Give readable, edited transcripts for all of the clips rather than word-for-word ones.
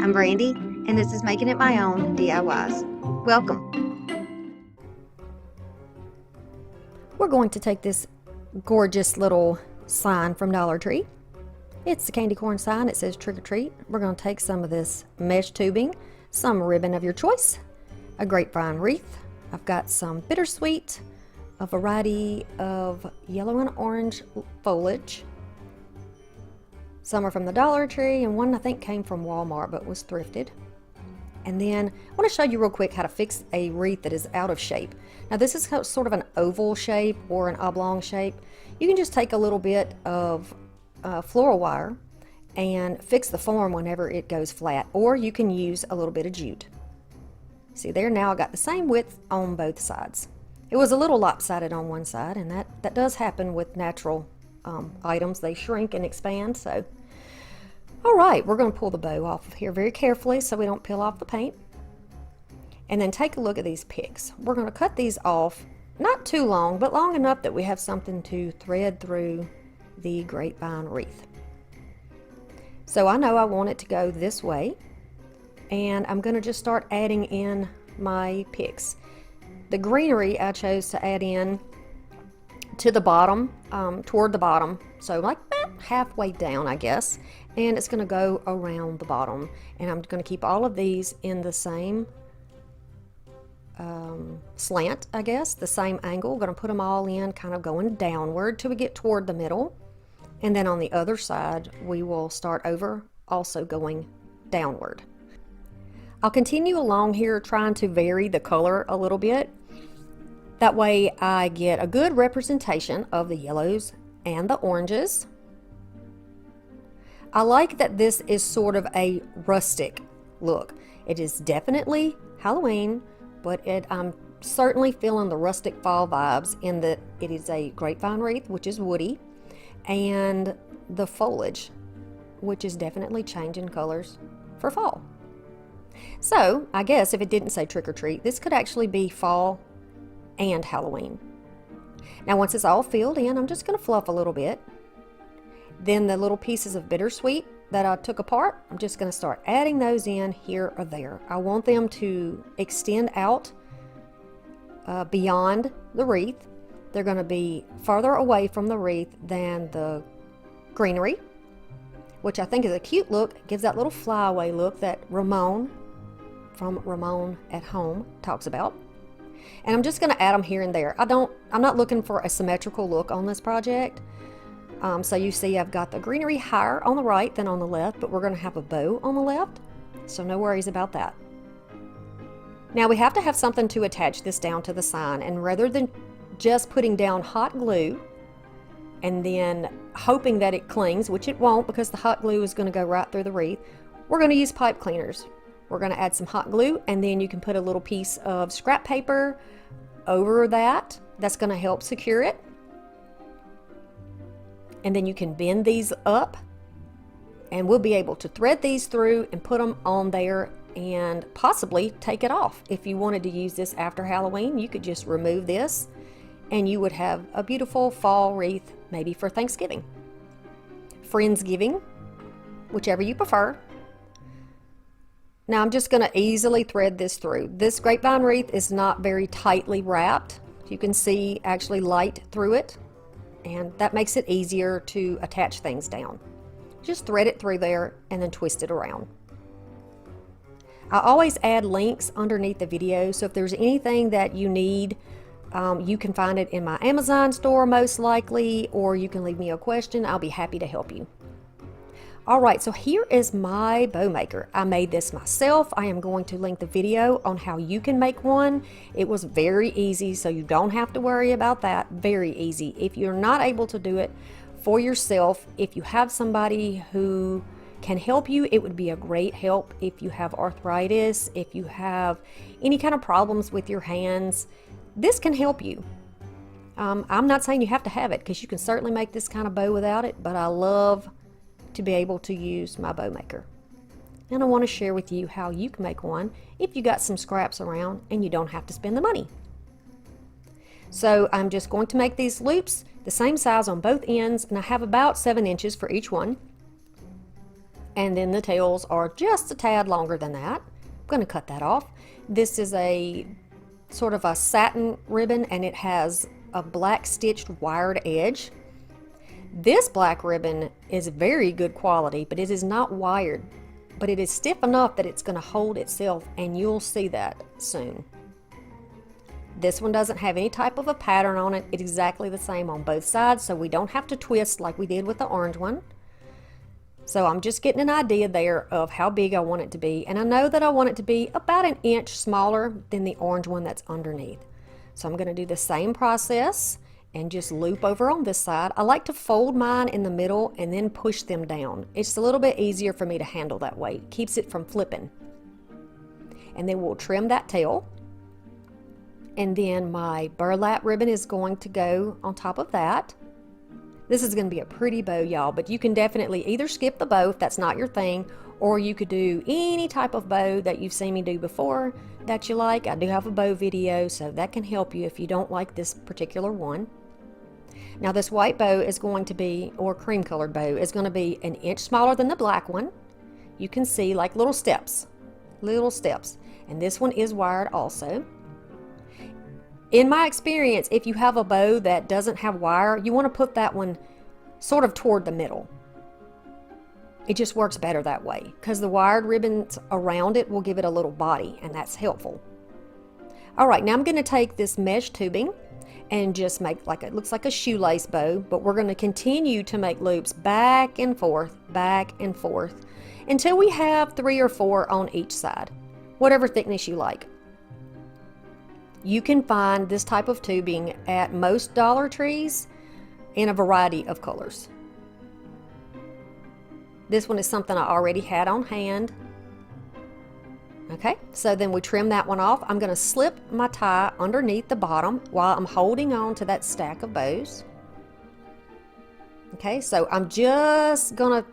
I'm Brandy, and this is Making It My Own DIYs. Welcome. We're going to take this gorgeous little sign from Dollar Tree. It's the candy corn sign. It says trick or treat. We're going to take some of this mesh tubing, some ribbon of your choice, a grapevine wreath. I've got some bittersweet, a variety of yellow and orange foliage. Some are from the Dollar Tree, and one I think came from Walmart but was thrifted. And then I want to show you real quick how to fix a wreath that is out of shape. Now this is sort of an oval shape or an oblong shape. You can just take a little bit of floral wire and fix the form whenever it goes flat, or you can use a little bit of jute. See there, now I got the same width on both sides. It was a little lopsided on one side, and that does happen with natural items. They shrink and expand. So all right, we're going to pull the bow off of here very carefully so we don't peel off the paint. And then take a look at these picks. We're going to cut these off, not too long, but long enough that we have something to thread through the grapevine wreath. So I know I want it to go this way, and I'm going to just start adding in my picks. The greenery I chose to add in to the bottom, toward the bottom, so like halfway down, I guess, and it's going to go around the bottom, and I'm going to keep all of these in the same slant, I guess, the same angle. Going to put them all in kind of going downward till we get toward the middle, and then on the other side we will start over also going downward. I'll continue along here trying to vary the color a little bit. That way I get a good representation of the yellows and the oranges. I like that this is sort of a rustic look. It is definitely Halloween, but I'm certainly feeling the rustic fall vibes in that it is a grapevine wreath, which is woody, and the foliage, which is definitely changing colors for fall. So I guess if it didn't say trick or treat, this could actually be fall and Halloween. Now once it's all filled in, I'm just going to fluff a little bit. Then the little pieces of bittersweet that I took apart, I'm just going to start adding those in here or there. I want them to extend out beyond the wreath. They're going to be farther away from the wreath than the greenery, which I think is a cute look. It gives that little flyaway look that Ramon from Ramon at Home talks about. And I'm just going to add them here and there. I'm not looking for a symmetrical look on this project. So you see I've got the greenery higher on the right than on the left, but we're going to have a bow on the left, so no worries about that. Now we have to have something to attach this down to the sign, and rather than just putting down hot glue and then hoping that it clings, which it won't because the hot glue is going to go right through the wreath, we're going to use pipe cleaners. We're going to add some hot glue, and then you can put a little piece of scrap paper over that. That's going to help secure it. And then you can bend these up, and we'll be able to thread these through and put them on there and possibly take it off. If you wanted to use this after Halloween, you could just remove this and you would have a beautiful fall wreath, maybe for Thanksgiving, Friendsgiving, whichever you prefer. Now I'm just going to easily thread this through. This grapevine wreath is not very tightly wrapped. You can see actually light through it, and that makes it easier to attach things down. Just thread it through there and then twist it around. I always add links underneath the video, so if there's anything that you need, you can find it in my Amazon store most likely, or you can leave me a question. I'll be happy to help you. Alright, so here is my bow maker. I made this myself. I am going to link the video on how you can make one. It was very easy, so you don't have to worry about that. Very easy. If you're not able to do it for yourself, if you have somebody who can help you, it would be a great help. If you have arthritis, if you have any kind of problems with your hands, this can help you. I'm not saying you have to have it, because you can certainly make this kind of bow without it, but I love to be able to use my bow maker. And I want to share with you how you can make one if you got some scraps around and you don't have to spend the money. So I'm just going to make these loops the same size on both ends, and I have about 7 inches for each one. And then the tails are just a tad longer than that. I'm going to cut that off. This is a sort of a satin ribbon, and it has a black stitched wired edge. This black ribbon is very good quality, but it is not wired. But it is stiff enough that it's going to hold itself, and you'll see that soon. This one doesn't have any type of a pattern on it. It's exactly the same on both sides, so we don't have to twist like we did with the orange one. So I'm just getting an idea there of how big I want it to be, and I know that I want it to be about an inch smaller than the orange one that's underneath. So I'm going to do the same process and just loop over on this side. I like to fold mine in the middle and then push them down. It's a little bit easier for me to handle that way. It keeps it from flipping. And then we'll trim that tail. And then my burlap ribbon is going to go on top of that. This is going to be a pretty bow, y'all, but you can definitely either skip the bow if that's not your thing, or you could do any type of bow that you've seen me do before that you like. I do have a bow video, so that can help you if you don't like this particular one. Now this white bow is going to be, or cream colored bow, is going to be an inch smaller than the black one. You can see like little steps. And this one is wired also. In my experience, if you have a bow that doesn't have wire, you want to put that one sort of toward the middle. It just works better that way, because the wired ribbons around it will give it a little body, and that's helpful. All right, now I'm going to take this mesh tubing and just make like it looks like a shoelace bow, but we're going to continue to make loops back and forth until we have 3 or 4 on each side, whatever thickness you like. You can find this type of tubing at most Dollar Trees in a variety of colors. This one is something I already had on hand. Okay, so then we trim that one off. I'm going to slip my tie underneath the bottom while I'm holding on to that stack of bows. Okay, so I'm just gonna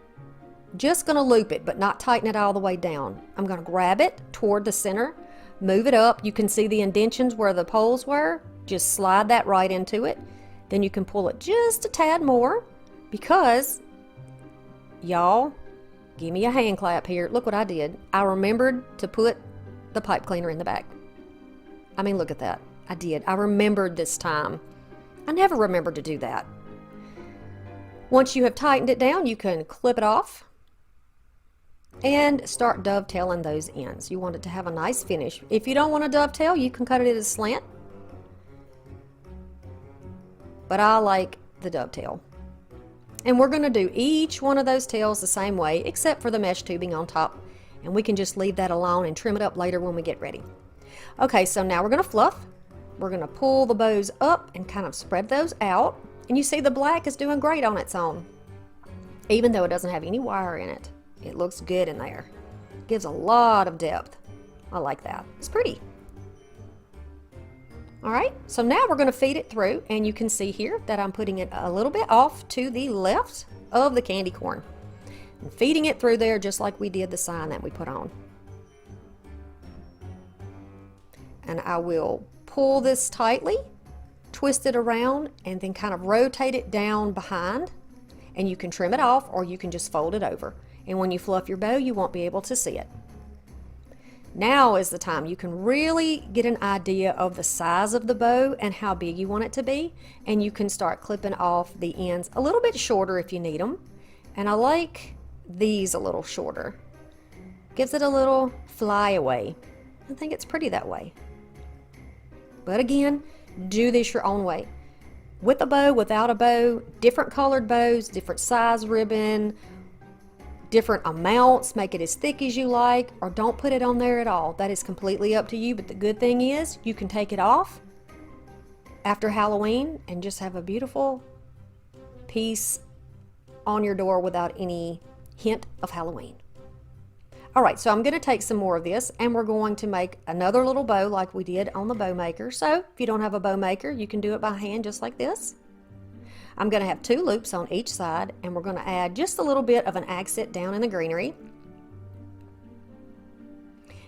loop it, but not tighten it all the way down. I'm going to grab it toward the center, move it up. You can see the indentions where the poles were. Just slide that right into it. Then you can pull it just a tad more, because y'all, give me a hand clap here. Look what I did. I remembered to put the pipe cleaner in the back. I mean, look at that. I did. I remembered this time. I never remembered to do that. Once you have tightened it down, you can clip it off and start dovetailing those ends. You want it to have a nice finish. If you don't want to dovetail, you can cut it at a slant. But I like the dovetail. And we're going to do each one of those tails the same way, except for the mesh tubing on top. And we can just leave that alone and trim it up later when we get ready. Okay, so now we're going to fluff. We're going to pull the bows up and kind of spread those out. And you see the black is doing great on its own. Even though it doesn't have any wire in it. It looks good in there. Gives a lot of depth. I like that. It's pretty. Alright, so now we're going to feed it through, and you can see here that I'm putting it a little bit off to the left of the candy corn. And feeding it through there just like we did the sign that we put on. And I will pull this tightly, twist it around, and then kind of rotate it down behind. And you can trim it off, or you can just fold it over. And when you fluff your bow, you won't be able to see it. Now is the time you can really get an idea of the size of the bow and how big you want it to be, and you can start clipping off the ends a little bit shorter if you need them. And I like these a little shorter. Gives it a little flyaway. I think it's pretty that way. But again, do this your own way. With a bow, without a bow, different colored bows, different size ribbon, different amounts. Make it as thick as you like, or don't put it on there at all. That is completely up to you, but the good thing is you can take it off after Halloween and just have a beautiful piece on your door without any hint of Halloween. Alright, so I'm going to take some more of this, and we're going to make another little bow like we did on the bow maker. So if you don't have a bow maker, you can do it by hand just like this. I'm going to have 2 loops on each side, and we're going to add just a little bit of an accent down in the greenery.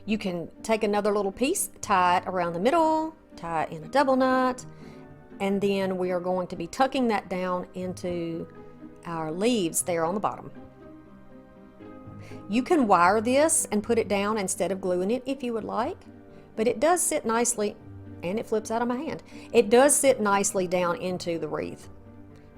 You can take another little piece, tie it around the middle, tie it in a double knot, and then we are going to be tucking that down into our leaves there on the bottom. You can wire this and put it down instead of gluing it if you would like, but it does sit nicely, and it flips out of my hand. It does sit nicely down into the wreath.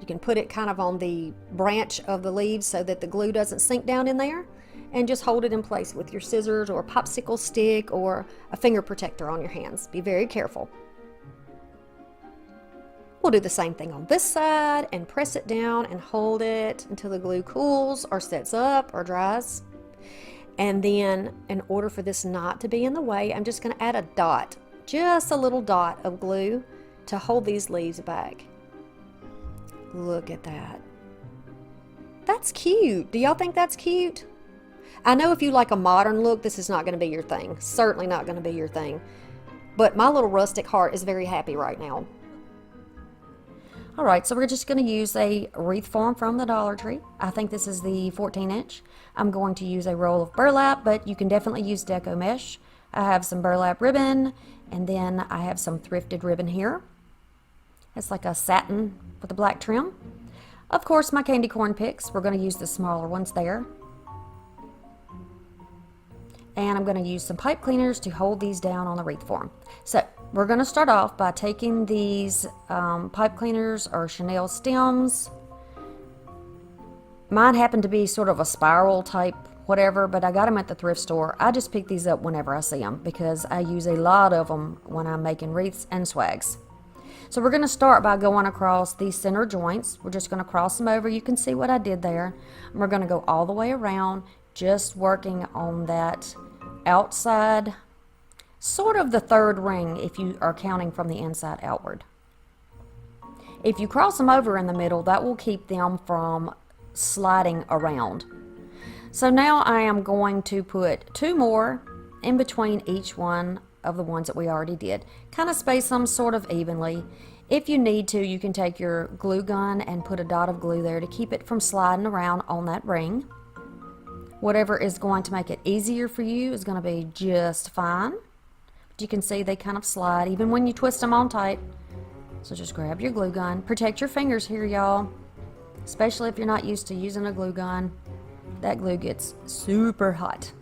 You can put it kind of on the branch of the leaves so that the glue doesn't sink down in there, and just hold it in place with your scissors or a popsicle stick or a finger protector on your hands. Be very careful. We'll do the same thing on this side and press it down and hold it until the glue cools or sets up or dries. And then, in order for this not to be in the way, I'm just going to add a dot, just a little dot of glue to hold these leaves back. Look at that. That's cute. Do y'all think that's cute? I know if you like a modern look, this is not going to be your thing. Certainly not going to be your thing. But my little rustic heart is very happy right now. Alright, so we're just going to use a wreath form from the Dollar Tree. I think this is the 14-inch. I'm going to use a roll of burlap, but you can definitely use deco mesh. I have some burlap ribbon, and then I have some thrifted ribbon here. It's like a satin with a black trim. Of course, my candy corn picks. We're going to use the smaller ones there. And I'm going to use some pipe cleaners to hold these down on the wreath form. So we're going to start off by taking these pipe cleaners or chenille stems. Mine happen to be sort of a spiral type whatever, but I got them at the thrift store. I just pick these up whenever I see them because I use a lot of them when I'm making wreaths and swags. So we're going to start by going across these center joints. We're just going to cross them over. You can see what I did there. And we're going to go all the way around, just working on that outside, sort of the third ring if you are counting from the inside outward. If you cross them over in the middle, that will keep them from sliding around. So now I am going to put 2 more in between each one of the ones that we already did. Kind of space them sort of evenly. If you need to, you can take your glue gun and put a dot of glue there to keep it from sliding around on that ring. Whatever is going to make it easier for you is going to be just fine. But you can see they kind of slide even when you twist them on tight. So just grab your glue gun. Protect your fingers here, y'all. Especially if you're not used to using a glue gun. That glue gets super hot.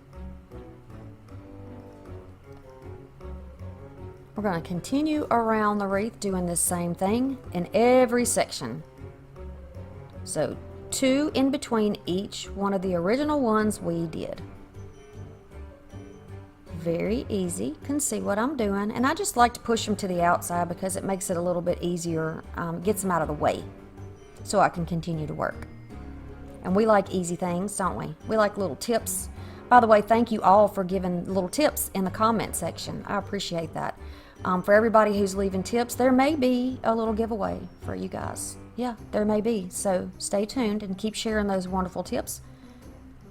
We're going to continue around the wreath doing the same thing in every section. So 2 in between each one of the original ones we did. Very easy. Can see what I'm doing, and I just like to push them to the outside because it makes it a little bit easier, gets them out of the way so I can continue to work. And we like easy things, don't we? We like little tips. By the way, thank you all for giving little tips in the comment section. I appreciate that. For everybody who's leaving tips, there may be a little giveaway for you guys. Yeah, there may be. So stay tuned and keep sharing those wonderful tips.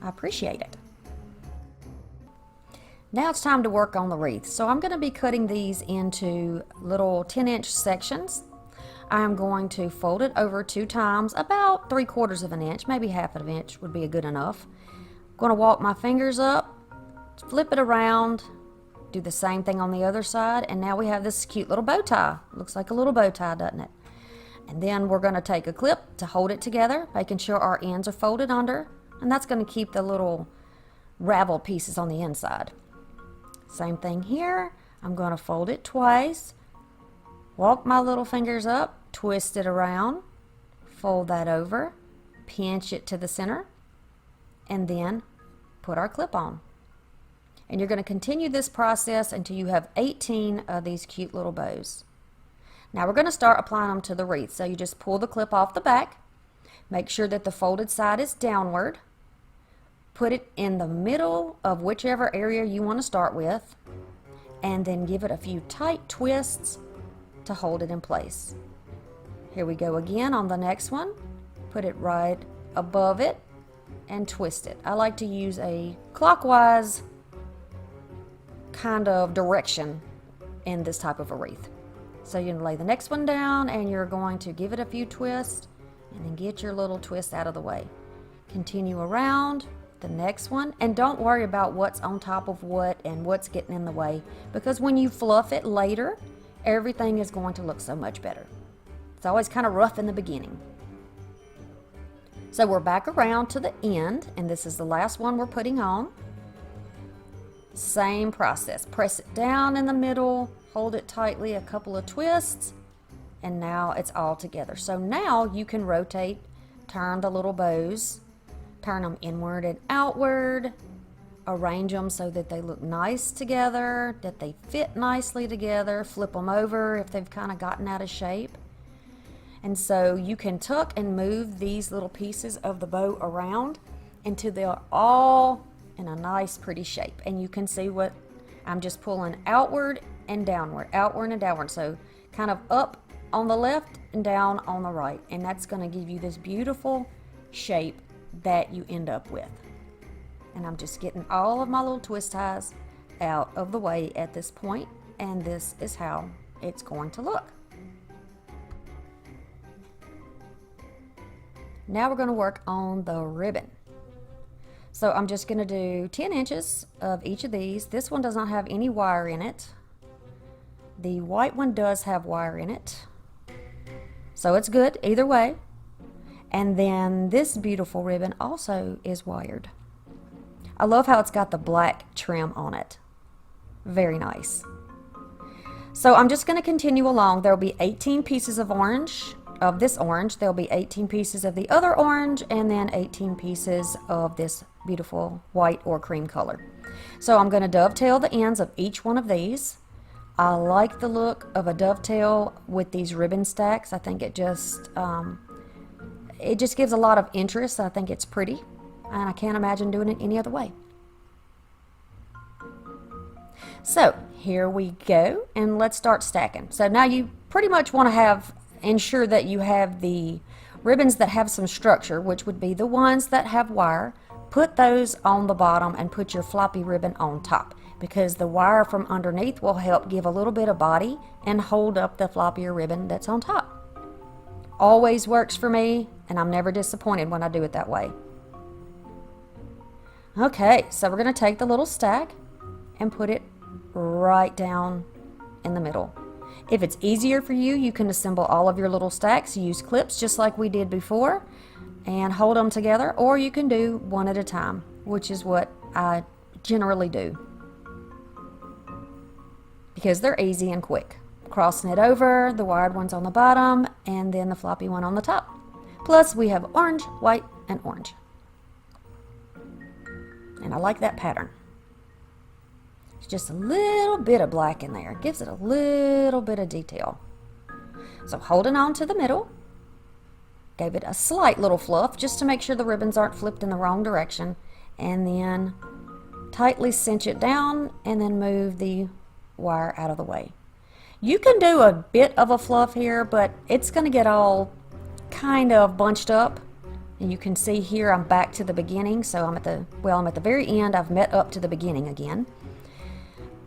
I appreciate it. Now it's time to work on the wreath. So I'm going to be cutting these into little 10-inch sections. I'm going to fold it over 2 times, about 3/4 of an inch, maybe 1/2 of an inch would be good enough. I'm going to walk my fingers up, flip it around, do the same thing on the other side, and now we have this cute little bow tie. Looks like a little bow tie, doesn't it? And then we're going to take a clip to hold it together, making sure our ends are folded under, and that's going to keep the little ravel pieces on the inside. Same thing here. I'm going to fold it twice, walk my little fingers up, twist it around, fold that over, pinch it to the center, and then put our clip on. And you're going to continue this process until you have 18 of these cute little bows. Now we're going to start applying them to the wreath. So you just pull the clip off the back, make sure that the folded side is downward, put it in the middle of whichever area you want to start with, and then give it a few tight twists to hold it in place. Here we go again on the next one. Put it right above it and twist it. I like to use a clockwise kind of direction in this type of a wreath. So you're going to lay the next one down and you're going to give it a few twists and then get your little twist out of the way. Continue around the next one, and don't worry about what's on top of what and what's getting in the way, because when you fluff it later, everything is going to look so much better. It's always kind of rough in the beginning. So we're back around to the end, and this is the last one we're putting on. Same process. Press it down in the middle, hold it tightly, a couple of twists, and now it's all together. So now you can rotate, turn the little bows, turn them inward and outward, arrange them so that they look nice together, that they fit nicely together, flip them over if they've kind of gotten out of shape. And so you can tuck and move these little pieces of the bow around until they're all in a nice pretty shape. And you can see what I'm just pulling outward and downward, outward and downward. So kind of up on the left and down on the right. And that's going to give you this beautiful shape that you end up with. And I'm just getting all of my little twist ties out of the way at this point, and this is how it's going to look. Now we're going to work on the ribbon. So I'm just going to do 10 inches of each of these. This one does not have any wire in it. The white one does have wire in it, so it's good either way. And then this beautiful ribbon also is wired. I love how it's got the black trim on it. Very nice. So I'm just going to continue along. There will be 18 pieces of orange, of this orange. There'll be 18 pieces of the other orange, and then 18 pieces of this beautiful white or cream color. So I'm going to dovetail the ends of each one of these. I like the look of a dovetail with these ribbon stacks. I think it just gives a lot of interest. I think it's pretty, and I can't imagine doing it any other way. So here we go, and let's start stacking. So now you pretty much want to ensure that you have the ribbons that have some structure, which would be the ones that have wire. Put those on the bottom and put your floppy ribbon on top, because the wire from underneath will help give a little bit of body and hold up the floppier ribbon that's on top. Always works for me, and I'm never disappointed when I do it that way. Okay, so we're going to take the little stack and put it right down in the middle. If it's easier for you, you can assemble all of your little stacks, use clips just like we did before, and hold them together, or you can do one at a time, which is what I generally do, because they're easy and quick. Crossing it over, the wired one's on the bottom, and then the floppy one on the top. Plus we have orange, white, and orange. And I like that pattern. It's just a little bit of black in there. It gives it a little bit of detail. So holding on to the middle, gave it a slight little fluff just to make sure the ribbons aren't flipped in the wrong direction, and then tightly cinch it down and then move the wire out of the way. You can do a bit of a fluff here, but it's going to get all kind of bunched up. And you can see here I'm back to the beginning, so I'm at the very end. I've met up to the beginning again.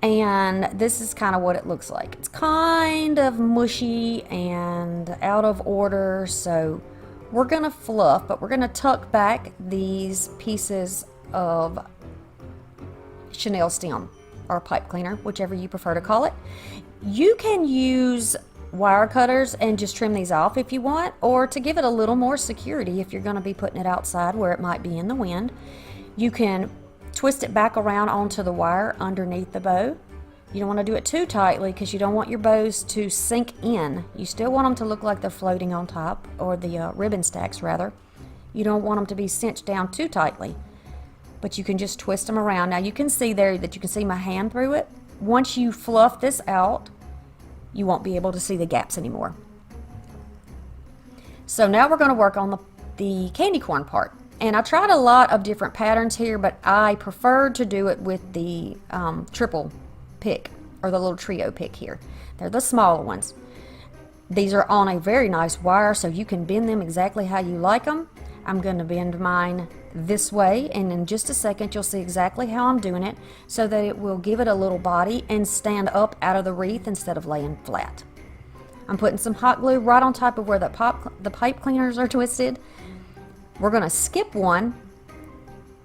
And this is kind of what it looks like. It's kind of mushy and out of order, so we're going to fluff, but we're going to tuck back these pieces of chenille stem or pipe cleaner, whichever you prefer to call it. You can use wire cutters and just trim these off if you want, or to give it a little more security if you're going to be putting it outside where it might be in the wind, you can twist it back around onto the wire underneath the bow. You don't want to do it too tightly because you don't want your bows to sink in. You still want them to look like they're floating on top, or the ribbon stacks rather. You don't want them to be cinched down too tightly, but you can just twist them around. Now you can see there that you can see my hand through it. Once you fluff this out, you won't be able to see the gaps anymore. So now we're going to work on the candy corn part. And I tried a lot of different patterns here, but I preferred to do it with the triple pick, or the little trio pick here. They're the smaller ones. These are on a very nice wire, so you can bend them exactly how you like them. I'm going to bend mine this way, and in just a second you'll see exactly how I'm doing it, so that it will give it a little body and stand up out of the wreath instead of laying flat. I'm putting some hot glue right on top of where the pipe cleaners are twisted. We're going to skip one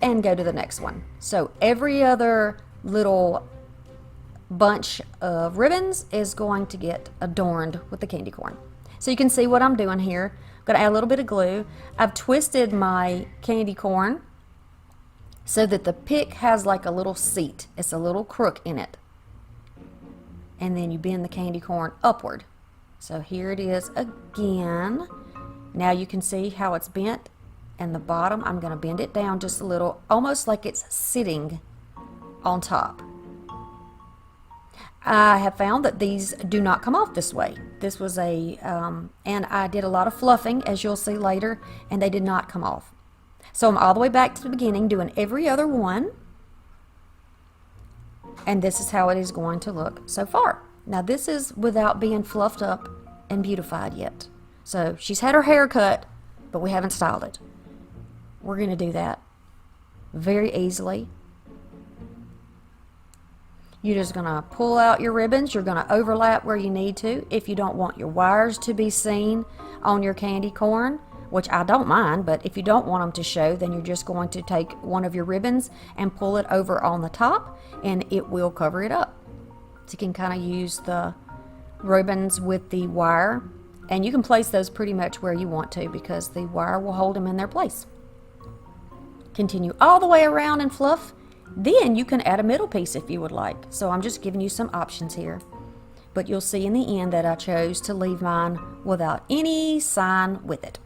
and go to the next one. So every other little bunch of ribbons is going to get adorned with the candy corn. So you can see what I'm doing here. I'm gonna add a little bit of glue. I've twisted my candy corn so that the pick has like a little seat. It's a little crook in it. And then you bend the candy corn upward. So here it is again. Now you can see how it's bent, and the bottom I'm going to bend it down just a little, almost like it's sitting on top. I have found that these do not come off this way. This was and I did a lot of fluffing, as you'll see later, and they did not come off. So I'm all the way back to the beginning, doing every other one, and this is how it is going to look so far. Now this is without being fluffed up and beautified yet. So she's had her hair cut, but we haven't styled it. We're going to do that very easily. You're just going to pull out your ribbons. You're going to overlap where you need to. If you don't want your wires to be seen on your candy corn, which I don't mind, but if you don't want them to show, then you're just going to take one of your ribbons and pull it over on the top, and it will cover it up. So you can kind of use the ribbons with the wire, and you can place those pretty much where you want to because the wire will hold them in their place. Continue all the way around and fluff. Then you can add a middle piece if you would like. So I'm just giving you some options here. But you'll see in the end that I chose to leave mine without any sign with it.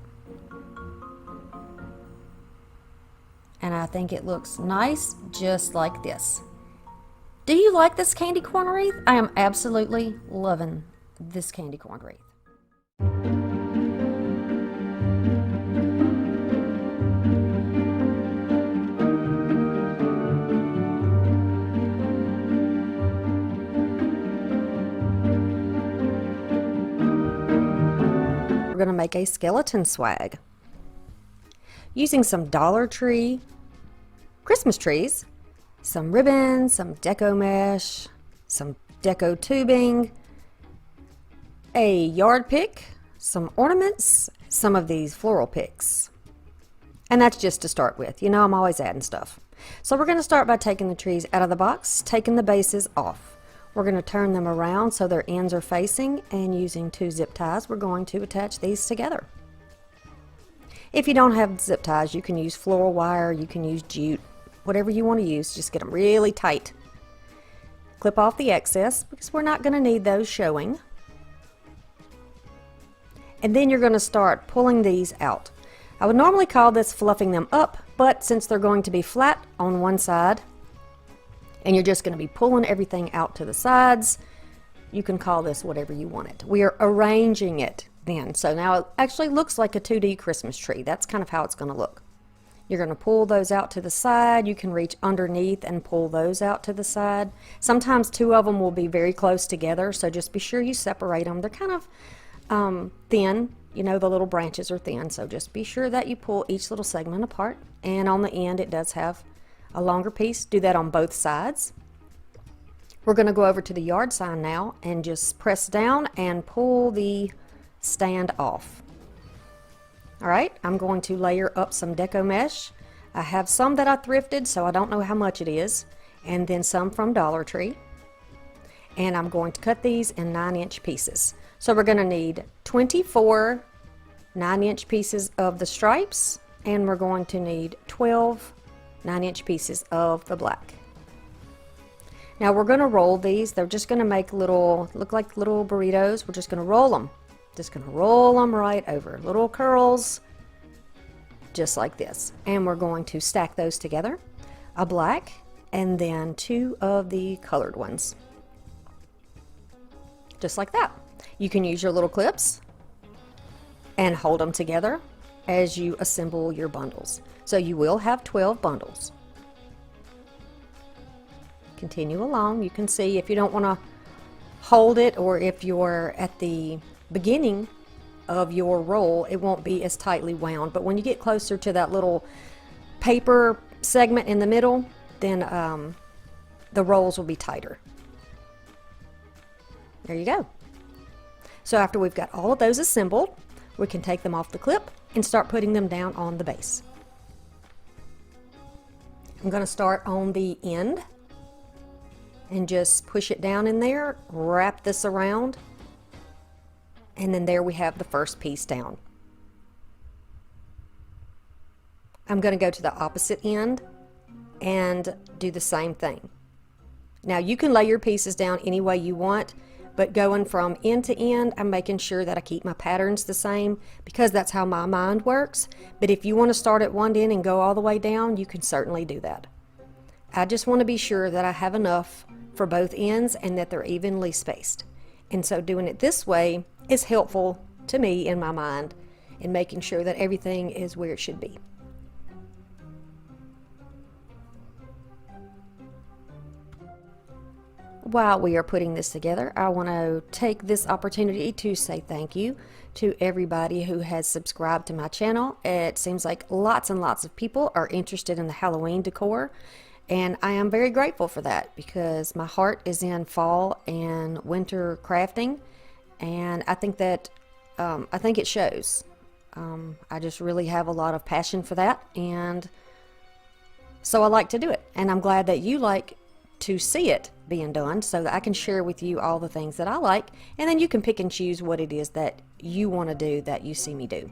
And I think it looks nice just like this. Do you like this candy corn wreath? I am absolutely loving this candy corn wreath. We're going to make a skeleton swag using some Dollar Tree Christmas trees, some ribbons, some deco mesh, some deco tubing, a yard pick, some ornaments, some of these floral picks. And that's just to start with. You know, I'm always adding stuff. So we're going to start by taking the trees out of the box, taking the bases off. We're going to turn them around so their ends are facing, and using 2 zip ties, we're going to attach these together. If you don't have zip ties, you can use floral wire, you can use jute, whatever you want to use, just get them really tight. Clip off the excess because we're not going to need those showing. And then you're going to start pulling these out. I would normally call this fluffing them up, but since they're going to be flat on one side, and you're just going to be pulling everything out to the sides, you can call this whatever you want it. We are arranging it then. So now it actually looks like a 2D Christmas tree. That's kind of how it's going to look. You're going to pull those out to the side. You can reach underneath and pull those out to the side. Sometimes 2 of them will be very close together, so just be sure you separate them. They're kind of thin. You know, the little branches are thin, so just be sure that you pull each little segment apart. And on the end, it does have a longer piece. Do that on both sides. We're going to go over to the yard sign now and just press down and pull the stand off. Alright, I'm going to layer up some deco mesh. I have some that I thrifted, so I don't know how much it is, and then some from Dollar Tree. And I'm going to cut these in 9-inch pieces. So we're going to need 24 9-inch pieces of the stripes, and we're going to need 12 9-inch pieces of the black. Now we're going to roll these. They're just going to make look like little burritos. We're just going to roll them. Just going to roll them right over. Little curls, just like this. And we're going to stack those together. A black, and then 2 of the colored ones. Just like that. You can use your little clips and hold them together as you assemble your bundles. So you will have 12 bundles. Continue along. You can see if you don't want to hold it, or if you're at the beginning of your roll, it won't be as tightly wound. But when you get closer to that little paper segment in the middle, then the rolls will be tighter. There you go. So after we've got all of those assembled, we can take them off the clip and start putting them down on the base. I'm going to start on the end and just push it down in there, wrap this around, and then there we have the first piece down. I'm going to go to the opposite end and do the same thing. Now you can lay your pieces down any way you want, but going from end to end, I'm making sure that I keep my patterns the same because that's how my mind works. But if you want to start at one end and go all the way down, you can certainly do that. I just want to be sure that I have enough for both ends and that they're evenly spaced. And so doing it this way is helpful to me in my mind in making sure that everything is where it should be. While we are putting this together, I want to take this opportunity to say thank you to everybody who has subscribed to my channel. It seems like lots and lots of people are interested in the Halloween decor, and I am very grateful for that because my heart is in fall and winter crafting, and I think that it shows. I just really have a lot of passion for that, and so I like to do it, and I'm glad that you like to see it being done so that I can share with you all the things that I like, and then you can pick and choose what it is that you want to do that you see me do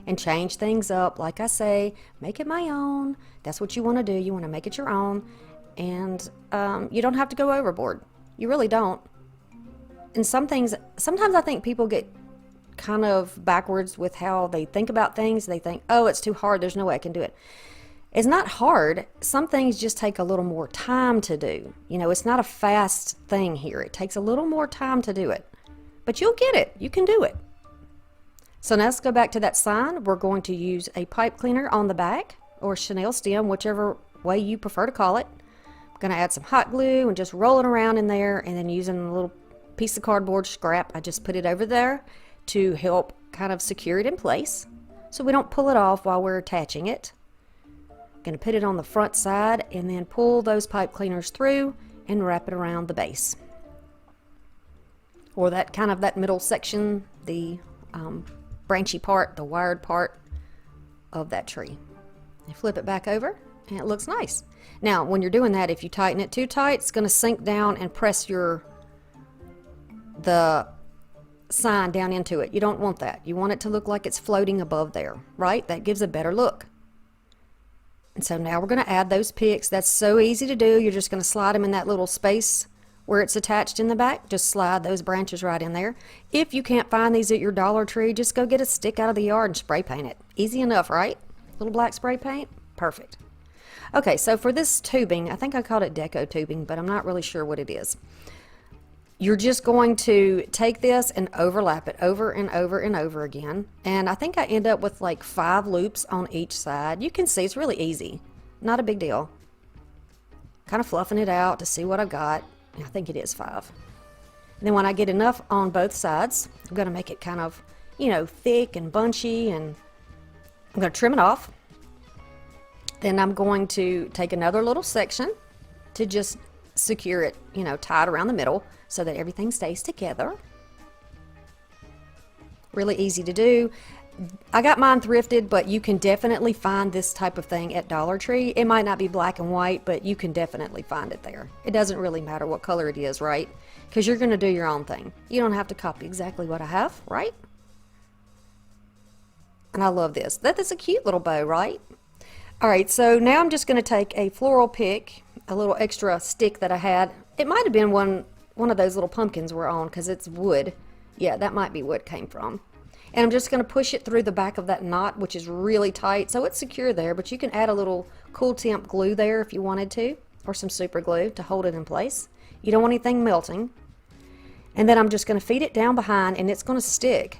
and change things up. Like I say, make it my own. That's what you want to do. You want to make it your own, and you don't have to go overboard. You really don't. And sometimes I think people get kind of backwards with how they think about things. They think, oh, it's too hard, there's no way I can do it. It's not hard. Some things just take a little more time to do. You know, it's not a fast thing here. It takes a little more time to do it. But you'll get it. You can do it. So now let's go back to that sign. We're going to use a pipe cleaner on the back, or chenille stem, whichever way you prefer to call it. I'm going to add some hot glue and just roll it around in there, and then using a little piece of cardboard scrap, I just put it over there to help kind of secure it in place so we don't pull it off while we're attaching it. Going to put it on the front side and then pull those pipe cleaners through and wrap it around the base, or that kind of that middle section, the branchy part, the wired part of that tree. And flip it back over and it looks nice. Now when you're doing that, if you tighten it too tight, it's going to sink down and press the sign down into it. You don't want that. You want it to look like it's floating above there, right? That gives a better look. And so now we're going to add those picks. That's so easy to do. You're just going to slide them in that little space where it's attached in the back. Just slide those branches right in there. If you can't find these at your Dollar Tree, just go get a stick out of the yard and spray paint it. Easy enough, right? Little black spray paint. Perfect. Okay, so for this tubing, I think I called it deco tubing, but I'm not really sure what it is. You're just going to take this and overlap it over and over and over again. And I think I end up with like 5 loops on each side. You can see it's really easy. Not a big deal. Kind of fluffing it out to see what I've got. I think it is 5. And then when I get enough on both sides, I'm going to make it kind of, you know, thick and bunchy, and I'm going to trim it off. Then I'm going to take another little section to just secure it, you know, tie it around the middle so that everything stays together. Really easy to do. I got mine thrifted, but you can definitely find this type of thing at Dollar Tree. It might not be black and white, but you can definitely find it there. It doesn't really matter what color it is, right? Because you're going to do your own thing. You don't have to copy exactly what I have, right? And I love this. That is a cute little bow, right? All right, so now I'm just going to take a floral pick, a little extra stick that I had. It might have been one of those little pumpkins we're on because it's wood. Yeah, that might be what it came from. And I'm just going to push it through the back of that knot, which is really tight, so it's secure there, but you can add a little cool temp glue there if you wanted to, or some super glue to hold it in place. You don't want anything melting. And then I'm just going to feed it down behind, and it's going to stick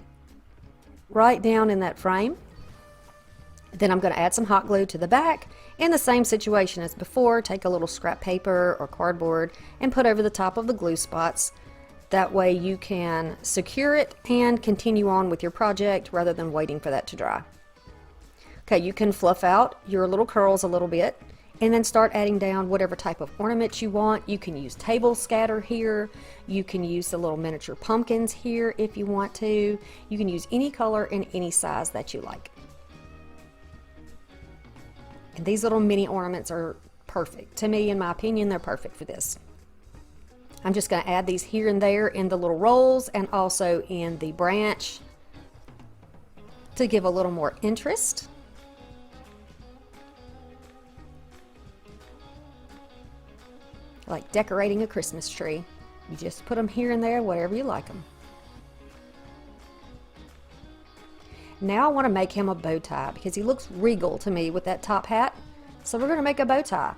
right down in that frame. Then I'm going to add some hot glue to the back. In the same situation as before, take a little scrap paper or cardboard and put over the top of the glue spots. That way you can secure it and continue on with your project rather than waiting for that to dry. Okay, you can fluff out your little curls a little bit and then start adding down whatever type of ornaments you want. You can use table scatter here. You can use the little miniature pumpkins here if you want to. You can use any color and any size that you like. And these little mini ornaments are perfect. To me, in my opinion, they're perfect for this. I'm just going to add these here and there in the little rolls and also in the branch to give a little more interest. like decorating a Christmas tree. You just put them here and there, whatever you like them. Now I want to make him a bow tie because he looks regal to me with that top hat. So we're going to make a bow tie.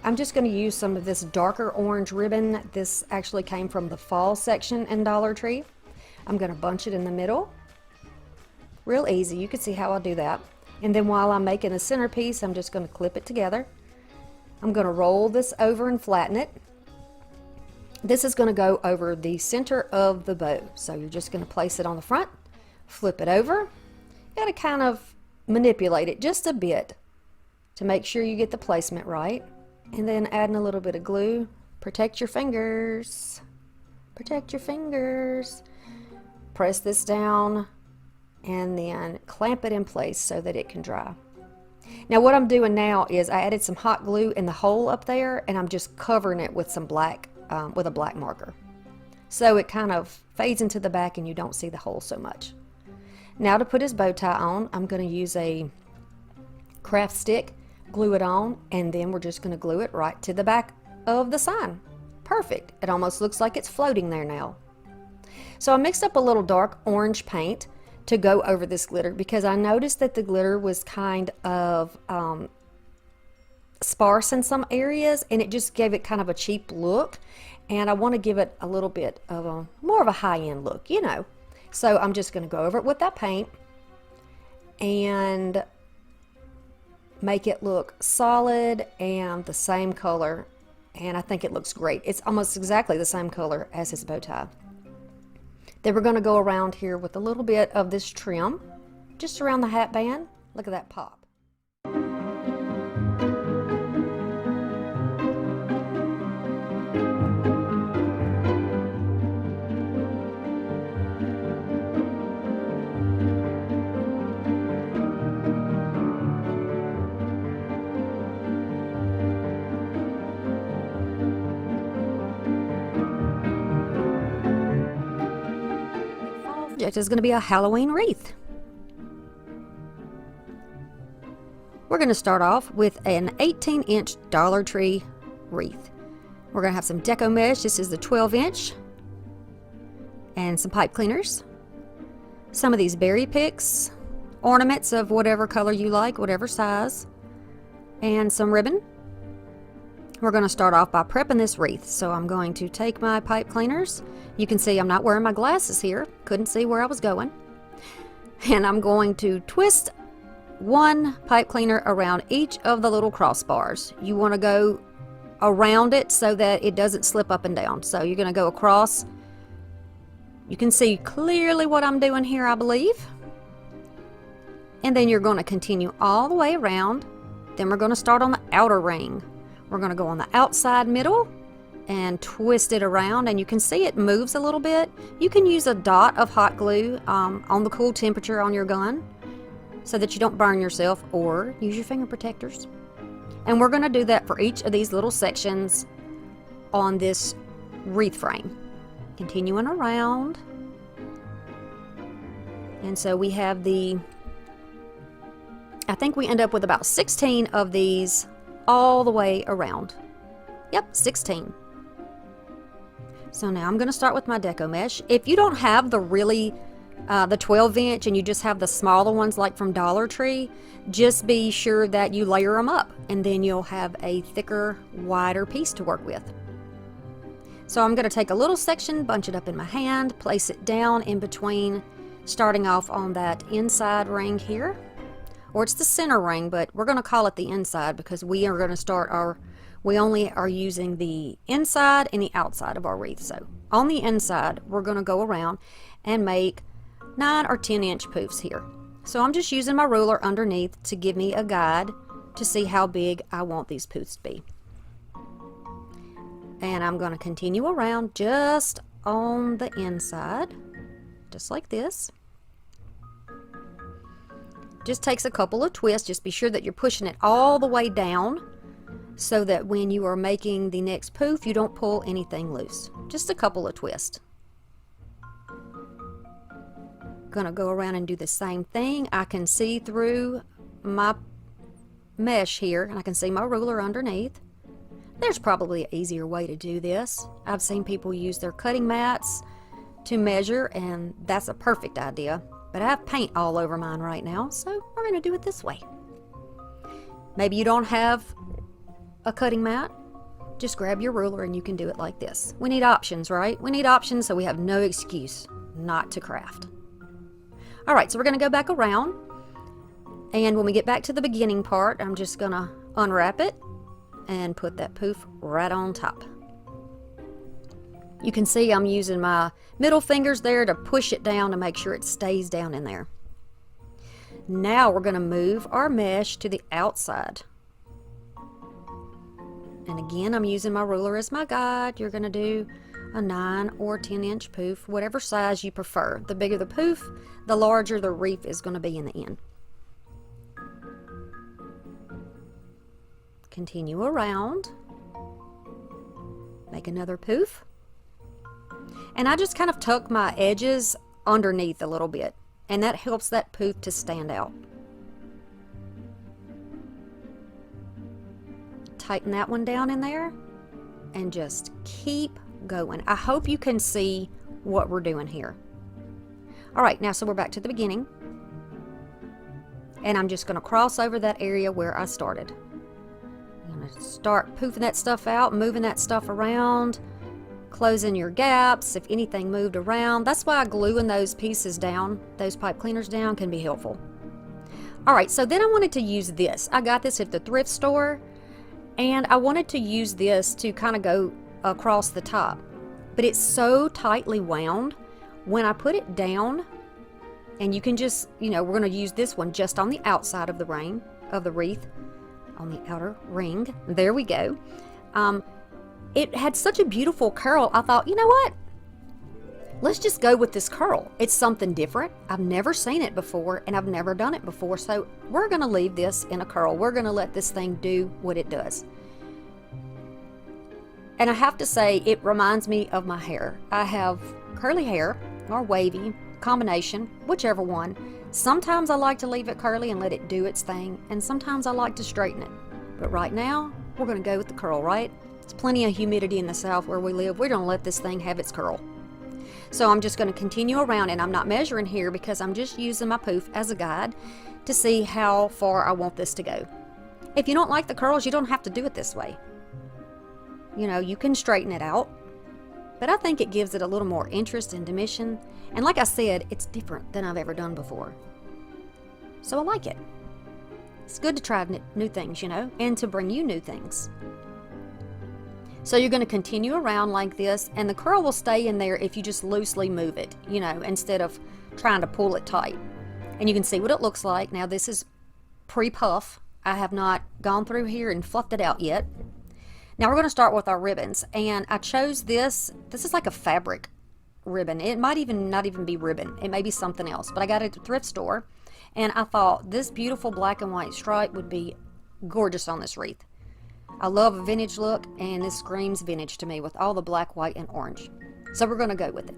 I'm just going to use some of this darker orange ribbon. This actually came from the fall section in Dollar Tree. I'm going to bunch it in the middle. Real easy. You can see how I do that. And then while I'm making the centerpiece, I'm just going to clip it together. I'm going to roll this over and flatten it. This is going to go over the center of the bow. So you're just going to place it on the front, flip it over. You got to kind of manipulate it just a bit to make sure you get the placement right. And then adding a little bit of glue. Protect your fingers. Protect your fingers. Press this down and then clamp it in place so that it can dry. Now what I'm doing now is I added some hot glue in the hole up there, and I'm just covering it with some black, with a black marker. So it kind of fades into the back and you don't see the hole so much. Now to put his bow tie on, I'm going to use a craft stick, glue it on, and then we're just going to glue it right to the back of the sign. Perfect. It almost looks like it's floating there now. So I mixed up a little dark orange paint to go over this glitter because I noticed that the glitter was kind of sparse in some areas, and it just gave it kind of a cheap look, and I want to give it a little bit of a more of a high-end look, you know. So I'm just going to go over it with that paint and make it look solid and the same color, and I think it looks great. It's almost exactly the same color as his bow tie. Then we're going to go around here with a little bit of this trim just around the hat band. Look at that pop. Is going to be a Halloween wreath. We're going to start off with an 18-inch Dollar Tree wreath. We're going to have some deco mesh. This is the 12-inch, and some pipe cleaners, some of these berry picks, ornaments of whatever color you like, whatever size, and some ribbon. We're going to start off by prepping this wreath. So I'm going to take my pipe cleaners. You can see I'm not wearing my glasses here. Couldn't see where I was going. And I'm going to twist one pipe cleaner around each of the little crossbars. You want to go around it so that it doesn't slip up and down. So you're going to go across. You can see clearly what I'm doing here, I believe. And then you're going to continue all the way around. Then we're going to start on the outer ring. We're going to go on the outside middle and twist it around, and you can see it moves a little bit. You can use a dot of hot glue on the cool temperature on your gun so that you don't burn yourself, or use your finger protectors. And we're going to do that for each of these little sections on this wreath frame. Continuing around. And so we have I think we end up with about 16 of these all the way around. Yep, 16. So now I'm going to start with my deco mesh. If you don't have the 12-inch and you just have the smaller ones like from Dollar Tree, just be sure that you layer them up, and then you'll have a thicker, wider piece to work with. So I'm going to take a little section, bunch it up in my hand, place it down in between, starting off on that inside ring here. Or it's the center ring, but we're going to call it the inside because we are going to start we only are using the inside and the outside of our wreath. So on the inside, we're going to go around and make 9 or 10-inch poofs here. So I'm just using my ruler underneath to give me a guide to see how big I want these poofs to be. And I'm going to continue around just on the inside, just like this. Just takes a couple of twists. Just be sure that you're pushing it all the way down so that when you are making the next poof, you don't pull anything loose. Just a couple of twists. Gonna go around and do the same thing. I can see through my mesh here, and I can see my ruler underneath. There's probably an easier way to do this. I've seen people use their cutting mats to measure, and that's a perfect idea. But I have paint all over mine right now, so we're going to do it this way. Maybe you don't have a cutting mat. Just grab your ruler and you can do it like this. We need options, right? We need options, so we have no excuse not to craft. All right, so we're going to go back around. And when we get back to the beginning part, I'm just going to unwrap it and put that poof right on top. You can see I'm using my middle fingers there to push it down to make sure it stays down in there. Now we're going to move our mesh to the outside. And again, I'm using my ruler as my guide. You're going to do a 9 or 10 inch poof, whatever size you prefer. The bigger the poof, the larger the wreath is going to be in the end. Continue around. Make another poof. And I just kind of tuck my edges underneath a little bit, and that helps that poof to stand out. Tighten that one down in there and just keep going. I hope you can see what we're doing here. All right, now so we're back to the beginning, and I'm just going to cross over that area where I started. I'm going to start poofing that stuff out, moving that stuff around, closing your gaps if anything moved around. That's why gluing those pieces down, those pipe cleaners down, can be helpful. All right, so then I wanted to use this. I got this at the thrift store, and I wanted to use this to kind of go across the top. But it's so tightly wound, when I put it down, and you can just, we're going to use this one just on the outside of the wreath, on the outer ring. There we go. It had such a beautiful curl. I thought, you know what? Let's just go with this curl. It's something different. I've never seen it before, and I've never done it before. So we're going to leave this in a curl. We're going to let this thing do what it does. And I have to say, it reminds me of my hair. I have curly hair or wavy, combination, whichever one. Sometimes I like to leave it curly and let it do its thing, and sometimes I like to straighten it. But right now, we're going to go with the curl, right? There's plenty of humidity in the south where we live. We're going to let this thing have its curl. So I'm just going to continue around, and I'm not measuring here because I'm just using my poof as a guide to see how far I want this to go. If you don't like the curls, you don't have to do it this way. You can straighten it out, but I think it gives it a little more interest and dimension. And like I said, it's different than I've ever done before. So I like it. It's good to try new things, and to bring you new things. So you're going to continue around like this, and the curl will stay in there if you just loosely move it, instead of trying to pull it tight. And you can see what it looks like. Now this is pre-puff. I have not gone through here and fluffed it out yet. Now we're going to start with our ribbons, and I chose this. This is like a fabric ribbon. It might even not even be ribbon. It may be something else, but I got it at the thrift store, and I thought this beautiful black and white stripe would be gorgeous on this wreath. I love a vintage look, and this screams vintage to me with all the black, white, and orange. So we're going to go with it.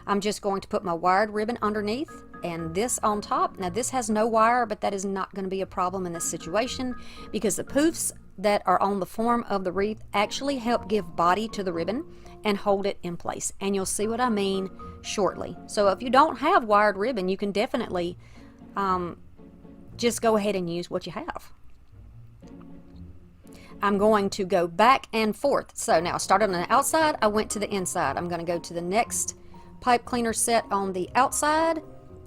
I'm just going to put my wired ribbon underneath and this on top. Now this has no wire, but that is not going to be a problem in this situation because the poofs that are on the form of the wreath actually help give body to the ribbon and hold it in place. And you'll see what I mean shortly. So if you don't have wired ribbon, you can definitely just go ahead and use what you have. I'm going to go back and forth. So now I started on the outside, I went to the inside. I'm going to go to the next pipe cleaner set on the outside.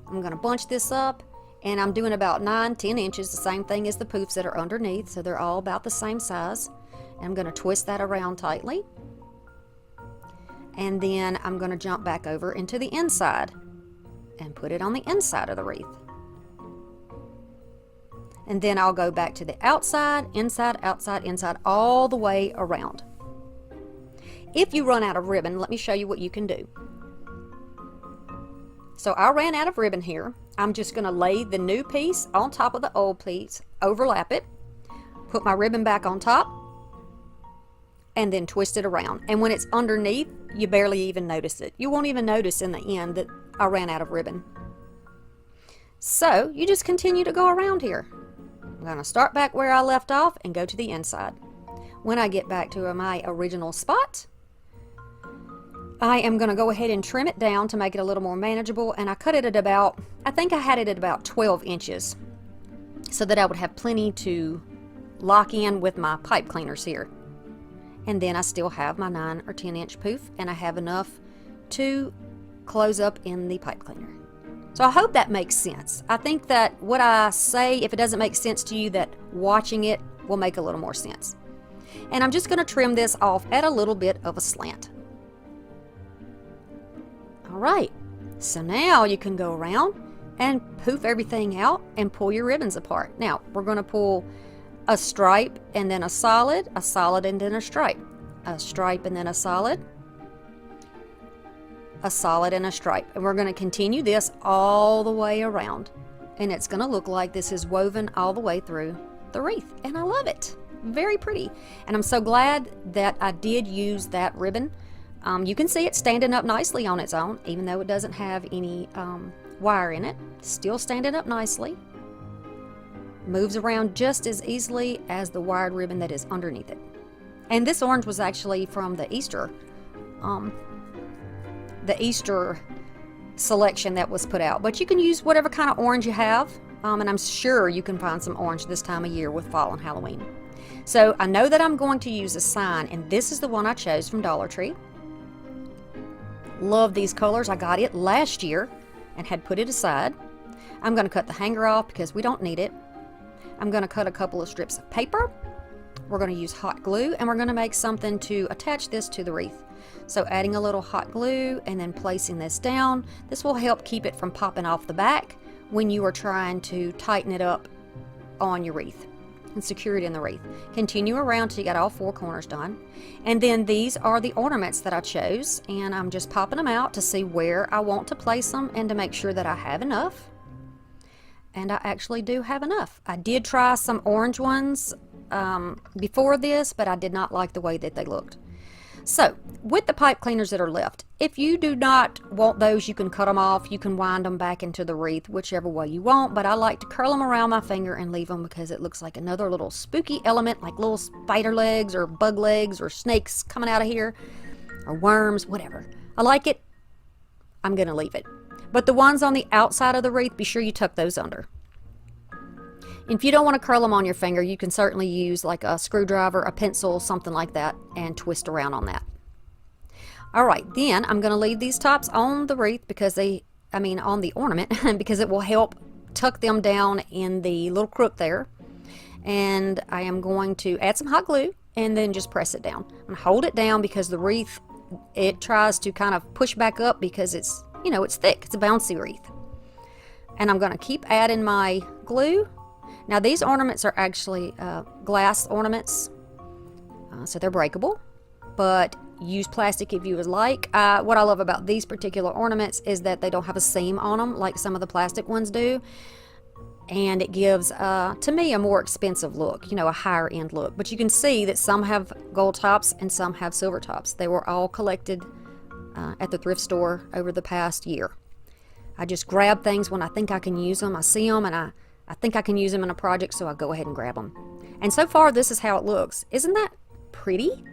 I'm going to bunch this up, and I'm doing about 9-10 inches, the same thing as the poofs that are underneath, so they're all about the same size. And I'm going to twist that around tightly, and then I'm going to jump back over into the inside and put it on the inside of the wreath. And then I'll go back to the outside, inside, outside, inside, all the way around. If you run out of ribbon, let me show you what you can do. So I ran out of ribbon here. I'm just going to lay the new piece on top of the old piece, overlap it, put my ribbon back on top, and then twist it around. And when it's underneath, you barely even notice it. You won't even notice in the end that I ran out of ribbon. So you just continue to go around here. I'm going to start back where I left off and go to the inside. when I get back to my original spot, I am going to go ahead and trim it down to make it a little more manageable. And I cut it at about, I think I had it at about 12 inches so that I would have plenty to lock in with my pipe cleaners here. And then I still have my 9 or 10 inch poof, and I have enough to close up in the pipe cleaner. So I hope that makes sense. I think that what I say, if it doesn't make sense to you, that watching it will make a little more sense. And I'm just going to trim this off at a little bit of a slant. All right, so now you can go around and poof everything out and pull your ribbons apart. Now we're going to pull a stripe and then a solid and then a stripe and then a solid and a stripe. And we're going to continue this all the way around. And it's going to look like this is woven all the way through the wreath. And I love it. Very pretty. And I'm so glad that I did use that ribbon. You can see it standing up nicely on its own, even though it doesn't have any wire in it. Still standing up nicely. Moves around just as easily as the wired ribbon that is underneath it. And this orange was actually from the Easter selection that was put out. But you can use whatever kind of orange you have, and I'm sure you can find some orange this time of year with fall and Halloween. So I know that I'm going to use a sign, and this is the one I chose from Dollar Tree. Love these colors. I got it last year and had put it aside. I'm going to cut the hanger off because we don't need it. I'm going to cut a couple of strips of paper. We're going to use hot glue, and we're going to make something to attach this to the wreath. So adding a little hot glue and then placing this down. This will help keep it from popping off the back when you are trying to tighten it up on your wreath and secure it in the wreath. Continue around till you got all 4 corners done. And then these are the ornaments that I chose, and I'm just popping them out to see where I want to place them and to make sure that I have enough. And I actually do have enough. I did try some orange ones before this, but I did not like the way that they looked. So with the pipe cleaners that are left, if you do not want those, you can cut them off. You can wind them back into the wreath, whichever way you want, but I like to curl them around my finger and leave them because it looks like another little spooky element, like little spider legs or bug legs or snakes coming out of here, or worms, whatever. I like it. I'm gonna leave it. But the ones on the outside of the wreath, be sure you tuck those under. If you don't want to curl them on your finger, you can certainly use like a screwdriver, a pencil, something like that, and twist around on that. All right, then I'm going to leave these tops on the wreath because on the ornament, because it will help tuck them down in the little crook there. And I am going to add some hot glue and then just press it down. I'm going to hold it down because the wreath, it tries to kind of push back up because it's, it's thick. It's a bouncy wreath. And I'm going to keep adding my glue. Now these ornaments are actually glass ornaments, so they're breakable, but use plastic if you would like. What I love about these particular ornaments is that they don't have a seam on them like some of the plastic ones do, and it gives, to me, a more expensive look, a higher end look. But you can see that some have gold tops and some have silver tops. They were all collected at the thrift store over the past year. I just grab things when I think I can use them. I see them and I think I can use them in a project, so I go ahead and grab them. And so far, this is how it looks. Isn't that pretty?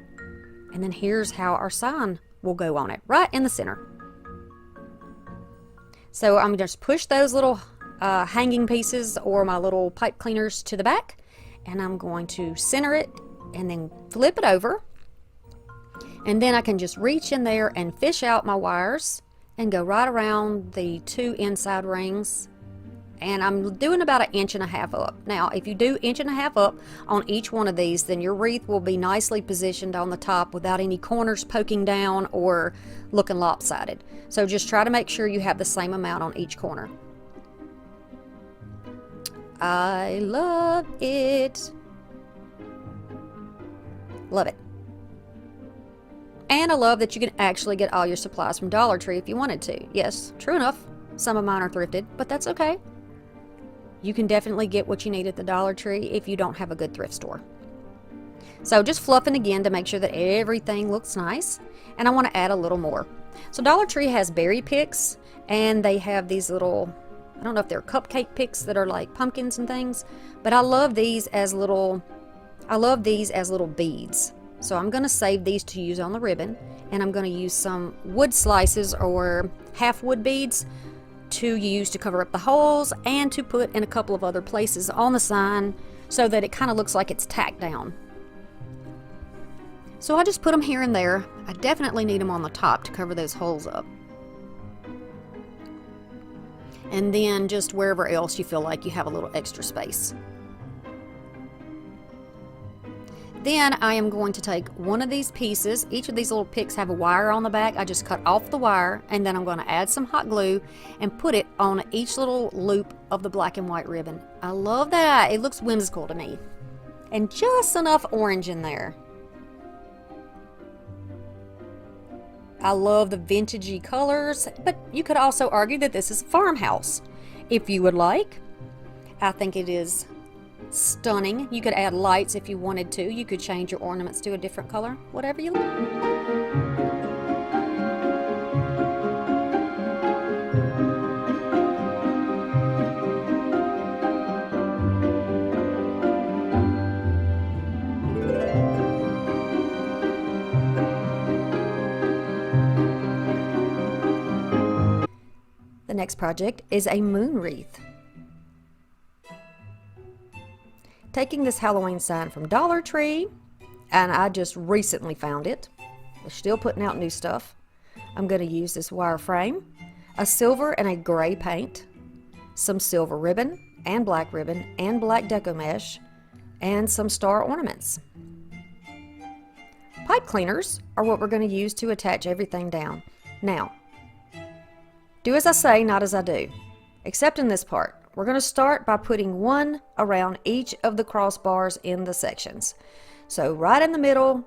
And then here's how our sign will go on it, right in the center. So I'm just push those little hanging pieces or my little pipe cleaners to the back, and I'm going to center it and then flip it over. And then I can just reach in there and fish out my wires and go right around the 2 inside rings. And I'm doing about 1.5 inches up. Now, if you do 1.5 inches up on each one of these, then your wreath will be nicely positioned on the top without any corners poking down or looking lopsided. So just try to make sure you have the same amount on each corner. I love it. Love it. And I love that you can actually get all your supplies from Dollar Tree if you wanted to. Yes, true enough, some of mine are thrifted, but that's okay. You can definitely get what you need at the Dollar Tree if you don't have a good thrift store. So just fluffing again to make sure that everything looks nice. And I want to add a little more. So Dollar Tree has berry picks, and they have these little, I don't know if they're cupcake picks that are like pumpkins and things, but I love these as little I love these as little beads. So I'm going to save these to use on the ribbon, and I'm going to use some wood slices or half wood beads to use to cover up the holes and to put in a couple of other places on the sign so that it kind of looks like it's tacked down. So I just put them here and there. I definitely need them on the top to cover those holes up. And then just wherever else you feel like you have a little extra space. Then I am going to take one of these pieces. Each of these little picks have a wire on the back. I just cut off the wire, and then I'm going to add some hot glue and put it on each little loop of the black and white ribbon. I love that. It looks whimsical to me. And just enough orange in there. I love the vintagey colors, but you could also argue that this is a farmhouse if you would like. I think it is stunning. You could add lights if you wanted to. You could change your ornaments to a different color, whatever you like. The next project is a moon wreath. Taking this Halloween sign from Dollar Tree, and I just recently found it. They're still putting out new stuff. I'm going to use this wire frame, a silver and a gray paint, some silver ribbon and black deco mesh, and some star ornaments. Pipe cleaners are what we're going to use to attach everything down. Now, do as I say, not as I do, except in this part. We're going to start by putting one around each of the crossbars in the sections. So right in the middle,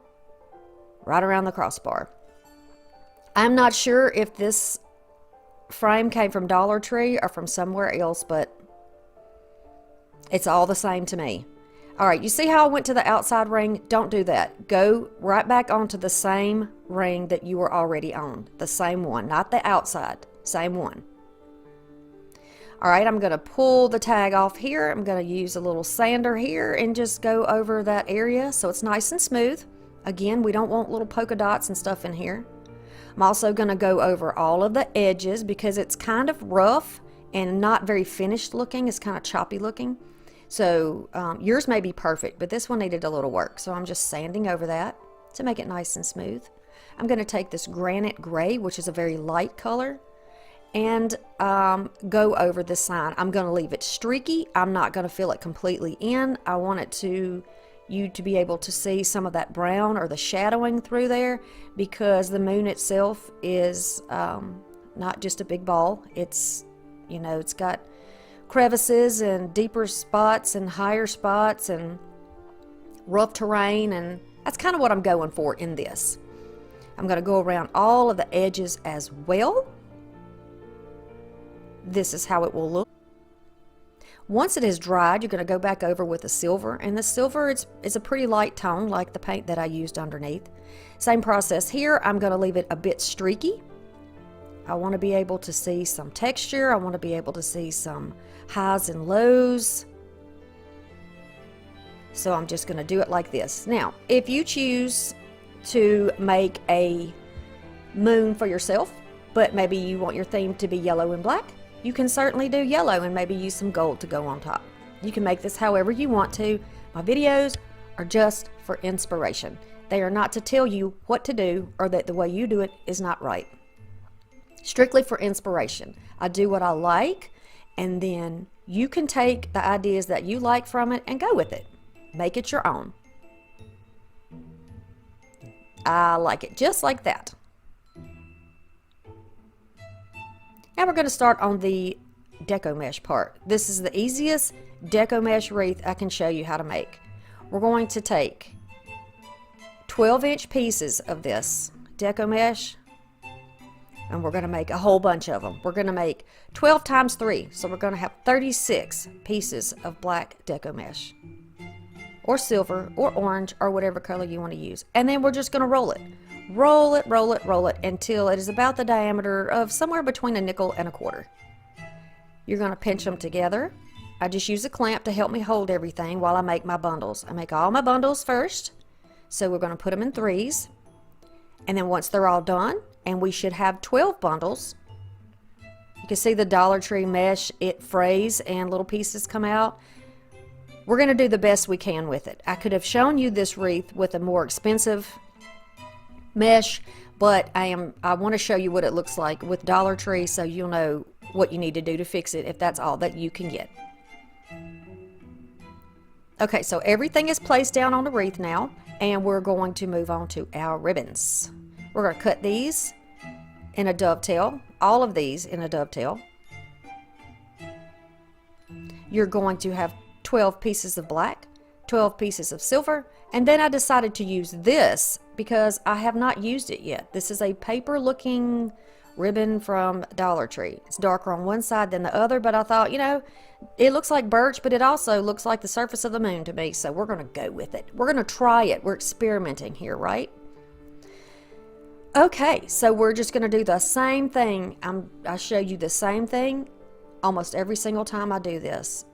right around the crossbar. I'm not sure if this frame came from Dollar Tree or from somewhere else, but it's all the same to me. All right, you see how I went to the outside ring? Don't do that. Go right back onto the same ring that you were already on. The same one, not the outside, same one. All right, I'm going to pull the tag off here. I'm going to use a little sander here and just go over that area so it's nice and smooth. Again, we don't want little polka dots and stuff in here. I'm also going to go over all of the edges because it's kind of rough and not very finished looking. It's kind of choppy looking. So yours may be perfect, but this one needed a little work. So I'm just sanding over that to make it nice and smooth. I'm going to take this granite gray, which is a very light color, and go over the sign. I'm going to leave it streaky. I'm not going to fill it completely in. I want you to be able to see some of that brown or the shadowing through there, because the moon itself is not just a big ball. It's, you know, it's got crevices and deeper spots and higher spots and rough terrain, and that's kind of what I'm going for in this. I'm going to go around all of the edges as well. This is how it will look. Once it is dried, you're going to go back over with the silver, and the silver is a pretty light tone like the paint that I used underneath. Same process here. I'm going to leave it a bit streaky. I want to be able to see some texture. I want to be able to see some highs and lows. So I'm just going to do it like this. Now, if you choose to make a moon for yourself, but maybe you want your theme to be yellow and black, you can certainly do yellow and maybe use some gold to go on top. You can make this however you want to. My videos are just for inspiration. They are not to tell you what to do or that the way you do it is not right. Strictly for inspiration. I do what I like, and then you can take the ideas that you like from it and go with it. Make it your own. I like it just like that. Now we're going to start on the deco mesh part. This is the easiest deco mesh wreath I can show you how to make. We're going to take 12-inch pieces of this deco mesh, and we're going to make a whole bunch of them. We're going to make 12 times 3, so we're going to have 36 pieces of black deco mesh, or silver, or orange, or whatever color you want to use. And then we're just going to roll it. Roll it, roll it, roll it until it is about the diameter of somewhere between a nickel and a quarter. You're going to pinch them together I just use a clamp to help me hold everything while I make my bundles. I make all my bundles first. So we're going to put them in threes. And then once they're all done, and we should have 12 bundles. You can see the Dollar Tree mesh, it frays and little pieces come out. We're going to do the best we can with it. I could have shown you this wreath with a more expensive mesh, but I want to show you what it looks like with Dollar Tree so you'll know what you need to do to fix it if that's all that you can get. Okay, so everything is placed down on the wreath now, and we're going to move on to our ribbons. We're going to cut these in a dovetail, all of these in a dovetail. You're going to have 12 pieces of black, 12 pieces of silver, and then I decided to use this because I have not used it yet. This is a paper looking ribbon from Dollar Tree. It's darker on one side than the other, but I thought, you know, it looks like birch, but it also looks like the surface of the moon to me, so we're going to go with it. We're going to try it. We're experimenting here, right? Okay, so we're just going to do the same thing. I show you the same thing almost every single time I do this.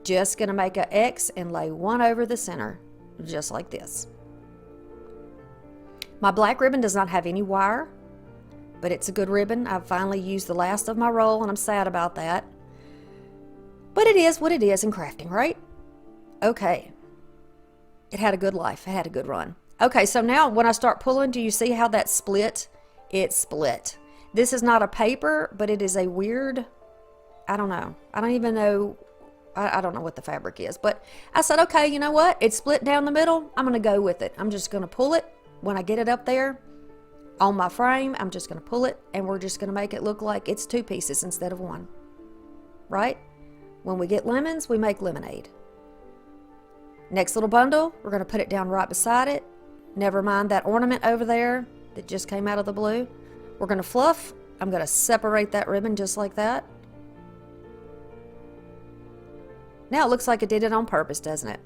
Just going to make an X and lay one over the center, just like this. My black ribbon does not have any wire, but it's a good ribbon. I've finally used the last of my roll, and I'm sad about that. But it is what it is in crafting, right? Okay. It had a good life. It had a good run. Okay, so now when I start pulling, do you see how that split? It split. This is not a paper, but it is a weird, I don't know. I don't even know. I don't know what the fabric is. But I said, okay, you know what? It split down the middle. I'm going to go with it. I'm just going to pull it when I get it up there on my frame. I'm just going to pull it, and we're just going to make it look like it's two pieces instead of one. Right? When we get lemons, we make lemonade. Next little bundle, we're going to put it down right beside it. Never mind that ornament over there that just came out of the blue. We're going to fluff. I'm going to separate that ribbon just like that. Now it looks like it did it on purpose, doesn't it?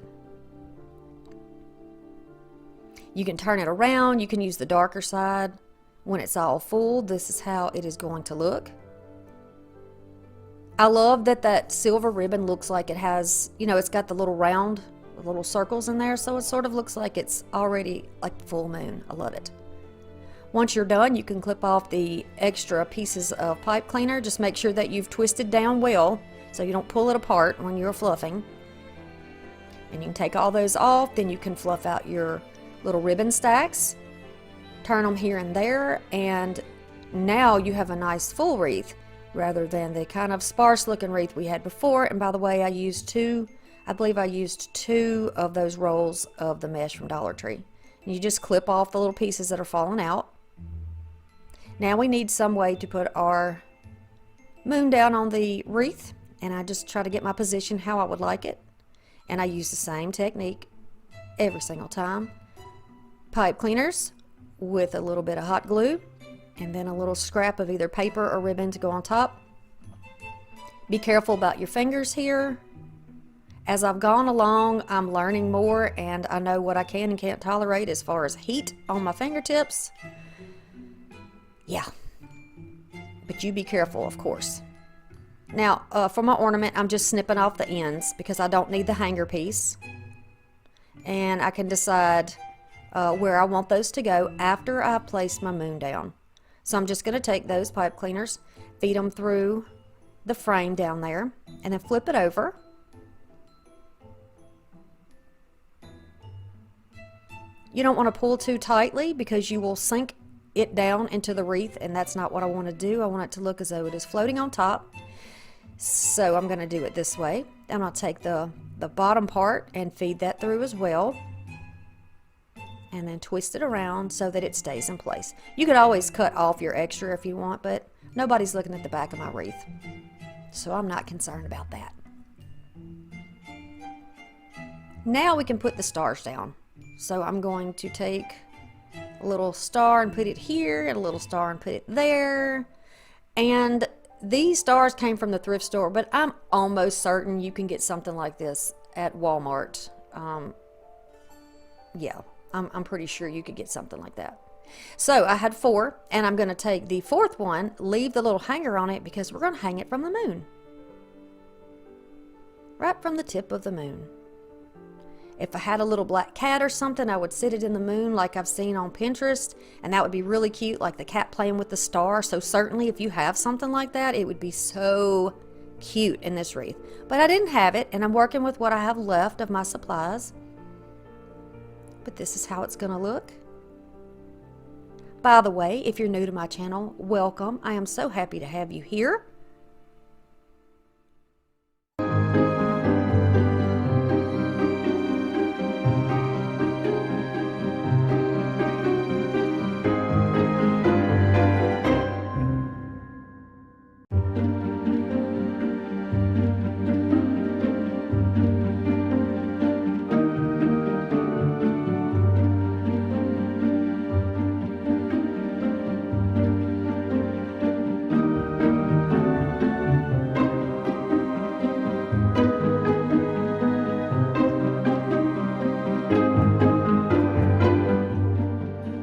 You can turn it around. You can use the darker side. When it's all full, this is how it is going to look. I love that that silver ribbon looks like it has, you know, it's got the little round, the little circles in there, so it sort of looks like it's already like the full moon. I love it. Once you're done, you can clip off the extra pieces of pipe cleaner. Just make sure that you've twisted down well so you don't pull it apart when you're fluffing. And you can take all those off, then you can fluff out your little ribbon stacks, turn them here and there, and now you have a nice full wreath rather than the kind of sparse looking wreath we had before. And by the way, I believe I used two of those rolls of the mesh from Dollar Tree. And you just clip off the little pieces that are falling out. Now we need some way to put our moon down on the wreath, and I just try to get my position how I would like it. And I use the same technique every single time. Pipe cleaners with a little bit of hot glue, and then a little scrap of either paper or ribbon to go on top. Be careful about your fingers here. As I've gone along, I'm learning more, and I know what I can and can't tolerate as far as heat on my fingertips. Yeah, but you be careful, of course. Now, for my ornament, I'm just snipping off the ends because I don't need the hanger piece. And I can decide where I want those to go after I place my moon down. So I'm just going to take those pipe cleaners, feed them through the frame down there, and then flip it over. You don't want to pull too tightly because you will sink it down into the wreath, and that's not what I want to do. I want it to look as though it is floating on top. So I'm going to do it this way. Then I'll take the bottom part and feed that through as well. And then twist it around so that it stays in place. You could always cut off your extra if you want, but nobody's looking at the back of my wreath, so I'm not concerned about that. Now we can put the stars down. So I'm going to take a little star and put it here, and a little star and put it there. And these stars came from the thrift store, but I'm almost certain you can get something like this at Walmart. Yeah. I'm pretty sure you could get something like that. So I had 4, and I'm going to take the 4th one, leave the little hanger on it because we're going to hang it from the moon. right from the tip of the moon. If I had a little black cat or something, I would sit it in the moon like I've seen on Pinterest, and that would be really cute, like the cat playing with the star. So certainly if you have something like that, it would be so cute in this wreath. But I didn't have it, and I'm working with what I have left of my supplies. But this is how it's going to look. By the way, if you're new to my channel, welcome. I am so happy to have you here.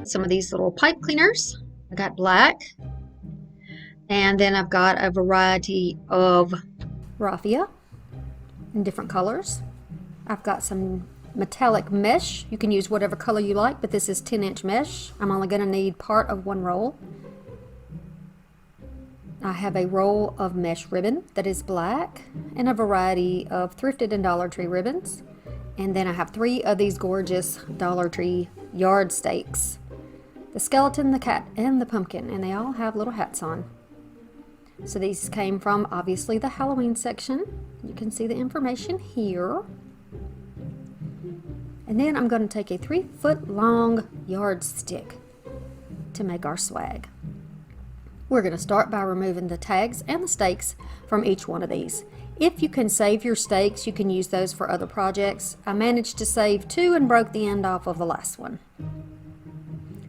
Some of these little pipe cleaners. I got black, and then I've got a variety of Raffia in different colors. I've got some metallic mesh. You can use whatever color you like, but this is 10-inch mesh. I'm only going to need part of one roll. I have a roll of mesh ribbon that is black, and a variety of thrifted and Dollar Tree ribbons. And then I have 3 of these gorgeous Dollar Tree yard stakes. The skeleton, the cat, and the pumpkin, and they all have little hats on. So these came from, obviously, the Halloween section. You can see the information here. And then I'm going to take a 3-foot long yardstick to make our swag. We're going to start by removing the tags and the stakes from each one of these. If you can save your stakes, you can use those for other projects. I managed to save 2 and broke the end off of the last one.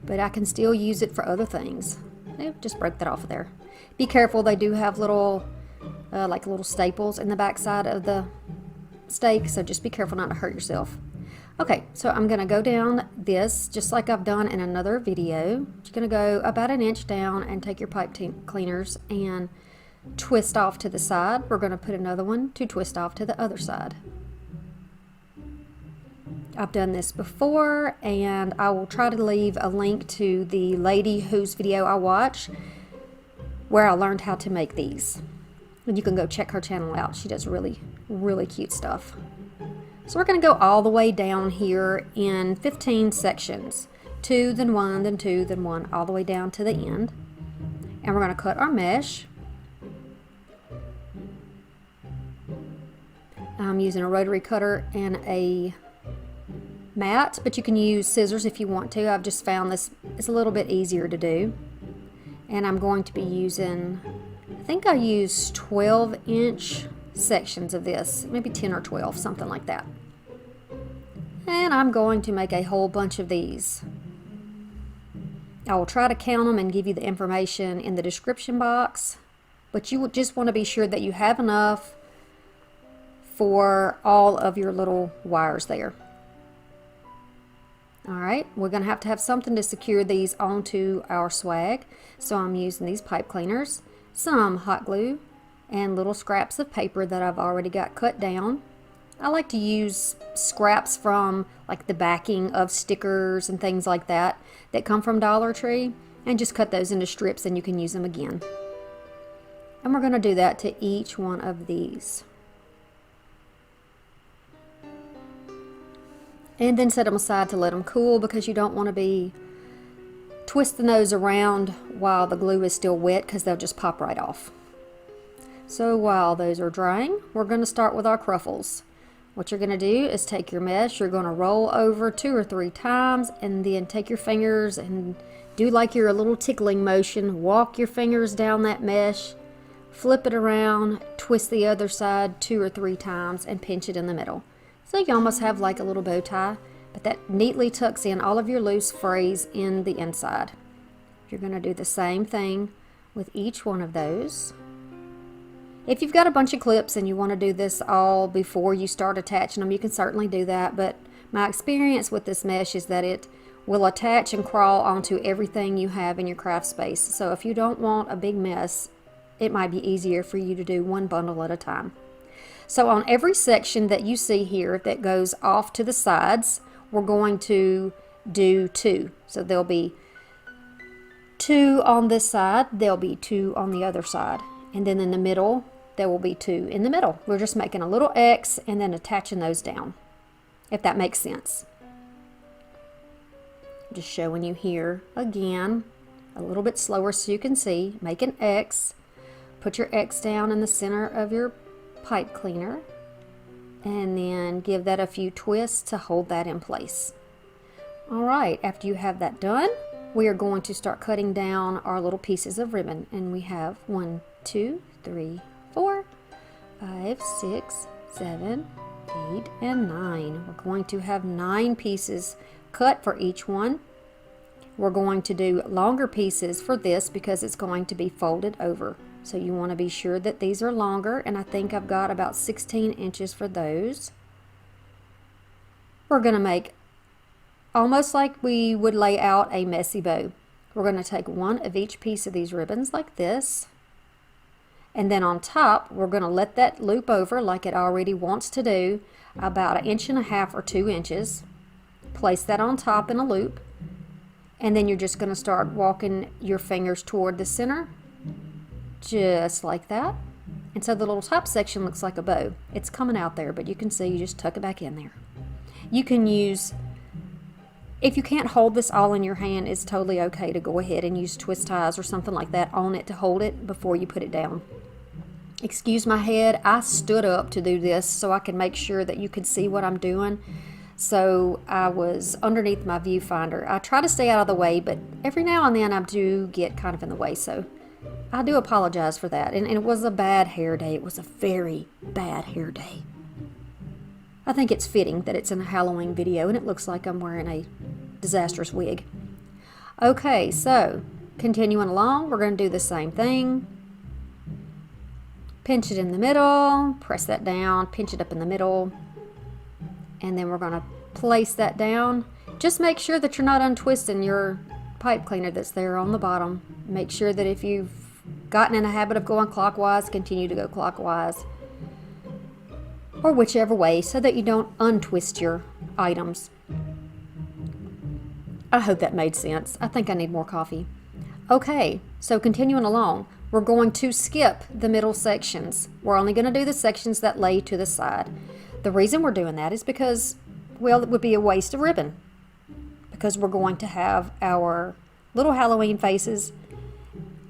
But I can still use it for other things. I just broke that off of there. Be careful, they do have little, like little staples in the back side of the stake, so just be careful not to hurt yourself. Okay, so I'm going to go down this, just like I've done in another video. You're going to go about 1 inch down and take your pipe cleaners and twist off to the side. We're going to put another one to twist off to the other side. I've done this before, and I will try to leave a link to the lady whose video I watch where I learned how to make these. And you can go check her channel out. She does really, really cute stuff. So we're going to go all the way down here in 15 sections. 2, then 1, then 2, then 1, all the way down to the end. And we're going to cut our mesh. I'm using a rotary cutter and a mat, but you can use scissors if you want to. I've just found this is a little bit easier to do. And I'm going to be using, I think I used 12-inch sections of this, maybe 10 or 12, something like that. And I'm going to make a whole bunch of these. I will try to count them and give you the information in the description box, but you would just want to be sure that you have enough for all of your little wires there. Alright, we're going to have something to secure these onto our swag. So I'm using these pipe cleaners, some hot glue, and little scraps of paper that I've already got cut down. I like to use scraps from like the backing of stickers and things like that that come from Dollar Tree, and just cut those into strips and you can use them again. And we're going to do that to each one of these. And then set them aside to let them cool, because you don't want to be twisting those around while the glue is still wet, because they'll just pop right off. So while those are drying, we're going to start with our cruffles. What you're going to do is take your mesh, you're going to roll over 2 or 3 times, and then take your fingers and do like your little tickling motion. Walk your fingers down that mesh, flip it around, twist the other side 2 or 3 times, and pinch it in the middle. So you almost have like a little bow tie, but that neatly tucks in all of your loose frays in the inside. You're going to do the same thing with each one of those. If you've got a bunch of clips and you want to do this all before you start attaching them, you can certainly do that, but my experience with this mesh is that it will attach and crawl onto everything you have in your craft space. So if you don't want a big mess, it might be easier for you to do one bundle at a time. So on every section that you see here that goes off to the sides, we're going to do 2. So there'll be 2 on this side, there'll be 2 on the other side, and then in the middle there will be 2 in the middle. We're just making a little X and then attaching those down, if that makes sense. Just showing you here again, a little bit slower so you can see. Make an X, put your X down in the center of your pipe cleaner, and then give that a few twists to hold that in place. Alright, after you have that done, we are going to start cutting down our little pieces of ribbon, and we have 1, 2, 3, 4, 5, 6, 7, 8, and 9. We're going to have 9 pieces cut for each one. We're going to do longer pieces for this because it's going to be folded over. So you want to be sure that these are longer, and I think I've got about 16 inches for those. We're going to make almost like we would lay out a messy bow. We're going to take one of each piece of these ribbons like this, and then on top we're going to let that loop over like it already wants to do, about 1.5 or 2 inches. Place that on top in a loop, and then you're just going to start walking your fingers toward the center, just like that. And so the little top section looks like a bow. It's coming out there, but you can see you just tuck it back in there. You can use, if you can't hold this all in your hand, it's totally okay to go ahead and use twist ties or something like that on it to hold it before you put it down. Excuse my head, I stood up to do this so I can make sure that you could see what I'm doing. So I was underneath my viewfinder. I try to stay out of the way, but every now and then I do get kind of in the way, so I do apologize for that. And it was a bad hair day. It was a very bad hair day. I think it's fitting that it's in a Halloween video, and it looks like I'm wearing a disastrous wig. Okay, so continuing along, we're going to do the same thing. Pinch it in the middle, press that down, pinch it up in the middle, and then we're going to place that down. Just make sure that you're not untwisting your pipe cleaner that's there on the bottom. Make sure that if you've gotten in a habit of going clockwise, continue to go clockwise, or whichever way, so that you don't untwist your items. I hope that made sense. I think I need more coffee. Okay, so continuing along, we're going to skip the middle sections. We're only going to do the sections that lay to the side. The reason we're doing that is because, well, it would be a waste of ribbon, because we're going to have our little Halloween faces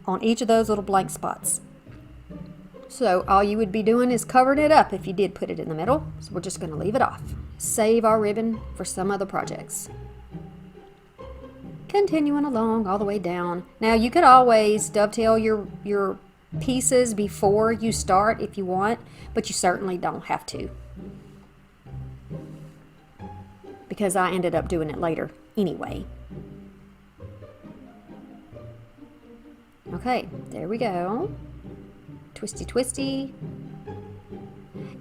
on each of those little blank spots. So all you would be doing is covering it up if you did put it in the middle. So we're just going to leave it off. Save our ribbon for some other projects. Continuing along all the way down. Now you could always dovetail your pieces before you start if you want, but you certainly don't have to, because I ended up doing it later anyway. Okay, there we go. Twisty twisty.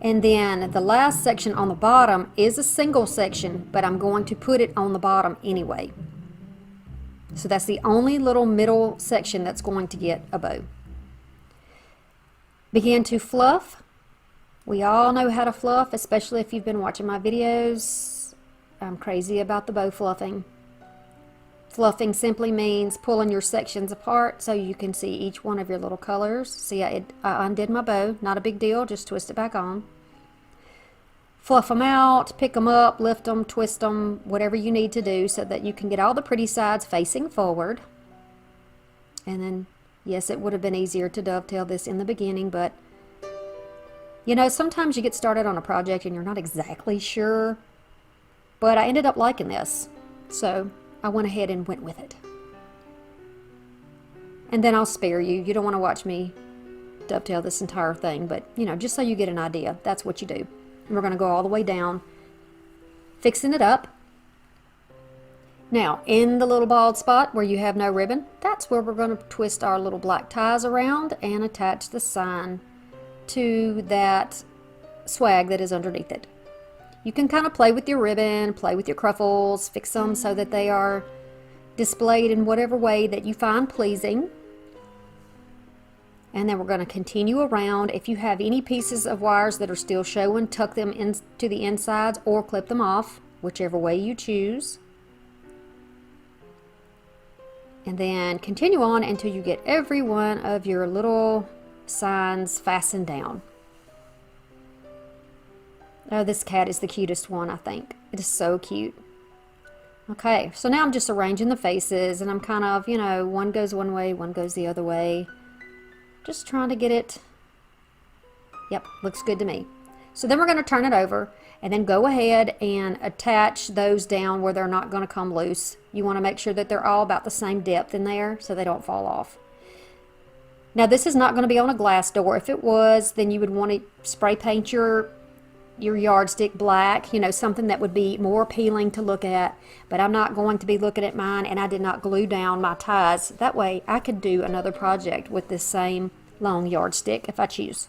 And then the last section on the bottom is a single section, but I'm going to put it on the bottom anyway. So that's the only little middle section that's going to get a bow. Begin to fluff. We all know how to fluff, especially if you've been watching my videos. I'm crazy about the bow fluffing. Fluffing simply means pulling your sections apart so you can see each one of your little colors. See, I undid my bow. Not a big deal, just twist it back on. Fluff them out, pick them up, lift them, twist them, whatever you need to do so that you can get all the pretty sides facing forward. And then, yes, it would have been easier to dovetail this in the beginning, but you know, sometimes you get started on a project and you're not exactly sure, but I ended up liking this, so I went ahead and went with it. And then I'll spare you. You don't want to watch me dovetail this entire thing, but you know, just so you get an idea, that's what you do. And we're going to go all the way down, fixing it up. Now, in the little bald spot where you have no ribbon, that's where we're going to twist our little black ties around and attach the sign to that swag that is underneath it. You can kind of play with your ribbon, play with your cruffles, fix them so that they are displayed in whatever way that you find pleasing. And then we're going to continue around. If you have any pieces of wires that are still showing, tuck them into the insides or clip them off, whichever way you choose. And then continue on until you get every one of your little signs fastened down. Oh, this cat is the cutest one, I think. It is so cute. Okay, so now I'm just arranging the faces, and I'm kind of, you know, one goes one way, one goes the other way. Just trying to get it. Yep, looks good to me. So then we're going to turn it over, and then go ahead and attach those down where they're not going to come loose. You want to make sure that they're all about the same depth in there so they don't fall off. Now this is not going to be on a glass door. If it was, then you would want to spray paint your yardstick black, you know, something that would be more appealing to look at. But I'm not going to be looking at mine, and I did not glue down my ties. That way I could do another project with this same long yardstick if I choose.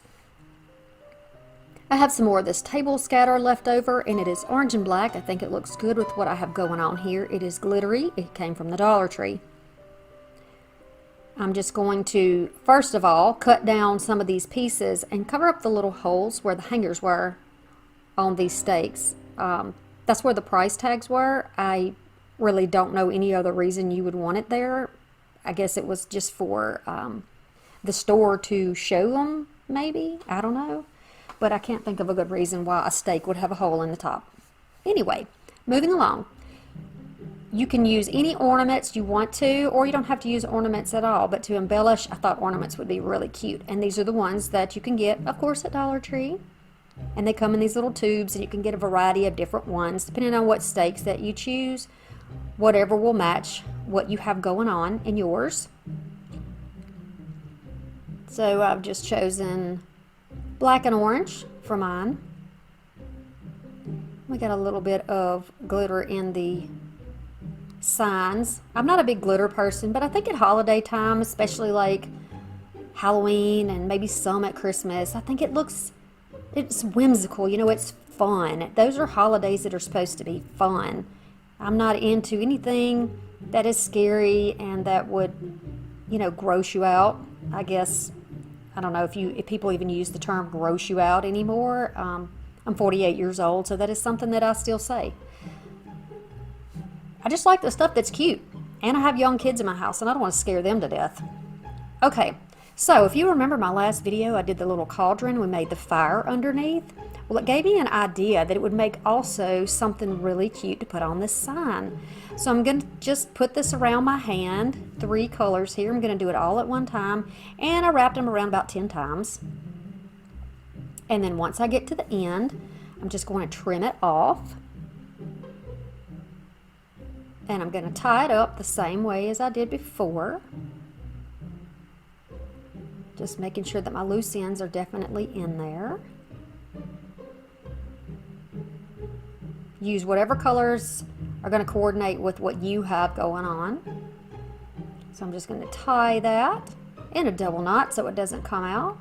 I have some more of this table scatter left over, and it is orange and black. I think it looks good with what I have going on here. It is glittery. It came from the Dollar Tree. I'm just going to, first of all, cut down some of these pieces and cover up the little holes where the hangers were on these stakes. That's where the price tags were. I really don't know any other reason you would want it there. I guess it was just for the store to show them, maybe. I don't know. But I can't think of a good reason why a stake would have a hole in the top. Anyway, moving along. You can use any ornaments you want to, or you don't have to use ornaments at all. But to embellish, I thought ornaments would be really cute. And these are the ones that you can get, of course, at Dollar Tree. And they come in these little tubes, and you can get a variety of different ones depending on what stakes that you choose. Whatever will match what you have going on in yours. So I've just chosen black and orange for mine. We got a little bit of glitter in the signs. I'm not a big glitter person, but I think at holiday time, especially like Halloween and maybe some at Christmas, I think it's whimsical, you know, it's fun. Those are holidays that are supposed to be fun. I'm not into anything that is scary and that would, you know, gross you out. I guess, I don't know if people even use the term gross you out anymore. I'm 48 years old, so that is something that I still say. I just like the stuff that's cute. And I have young kids in my house, and I don't want to scare them to death. Okay. So if you remember my last video, I did the little cauldron. We made the fire underneath. Well, it gave me an idea that it would make also something really cute to put on this sign. So I'm going to just put this around my hand, 3 colors here. I'm going to do it all at one time. And I wrapped them around about 10 times. And then once I get to the end, I'm just going to trim it off. And I'm going to tie it up the same way as I did before. Just making sure that my loose ends are definitely in there. Use whatever colors are going to coordinate with what you have going on. So I'm just going to tie that in a double knot so it doesn't come out.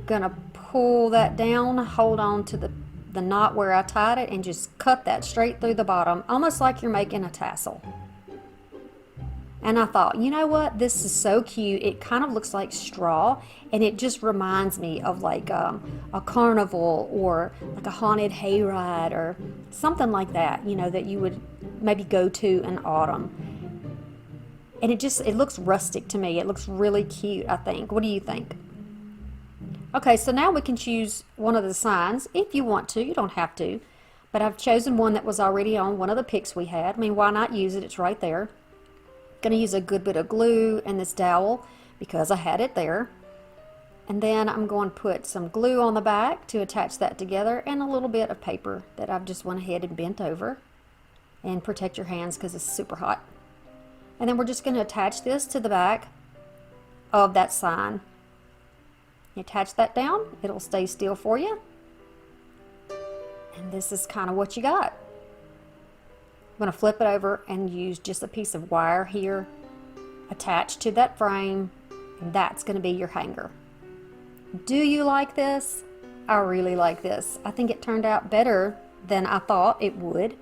Going to pull that down, hold on to the knot where I tied it, and just cut that straight through the bottom, almost like you're making a tassel. And I thought, you know what, this is so cute. It kind of looks like straw, and it just reminds me of like a carnival or like a haunted hayride or something like that, you know, that you would maybe go to in autumn. And it looks rustic to me. It looks really cute, I think. What do you think? Okay, so now we can choose one of the signs if you want to. You don't have to. But I've chosen one that was already on one of the picks we had. I mean, why not use it? It's right there. Going to use a good bit of glue and this dowel because I had it there. And then I'm going to put some glue on the back to attach that together, and a little bit of paper that I've just went ahead and bent over. And protect your hands because it's super hot. And then we're just going to attach this to the back of that sign. You attach that down, it'll stay still for you. And this is kind of what you got. I'm going to flip it over and use just a piece of wire here attached to that frame, and that's going to be your hanger. Do you like this? I really like this. I think it turned out better than I thought it would.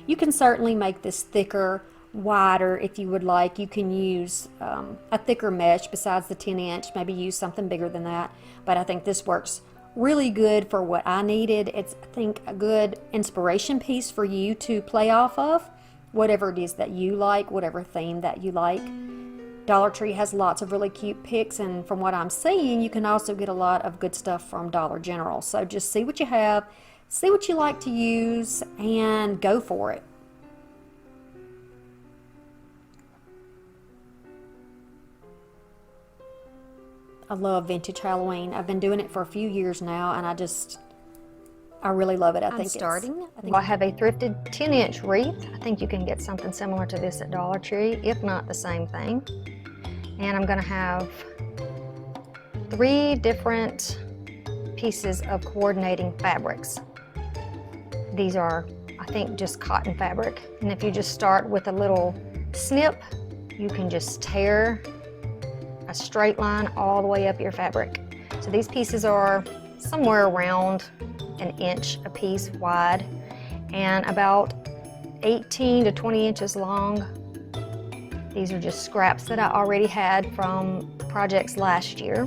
You can certainly make this thicker wider if you would like. You can use a thicker mesh besides the 10-inch, maybe use something bigger than that, but I think this works really good for what I needed. It's, I think, a good inspiration piece for you to play off of, whatever it is that you like, whatever theme that you like. Dollar Tree has lots of really cute picks, and from what I'm seeing, you can also get a lot of good stuff from Dollar General. So just see what you have, see what you like to use, and go for it. I love vintage Halloween. I've been doing it for a few years now, and I really love it. I think I have a thrifted 10-inch wreath. I think you can get something similar to this at Dollar Tree, if not the same thing. And I'm gonna have 3 different pieces of coordinating fabrics. These are, I think, just cotton fabric. And if you just start with a little snip, you can just tear a straight line all the way up your fabric. So these pieces are somewhere around an inch a piece wide and about 18 to 20 inches long. These are just scraps that I already had from projects last year.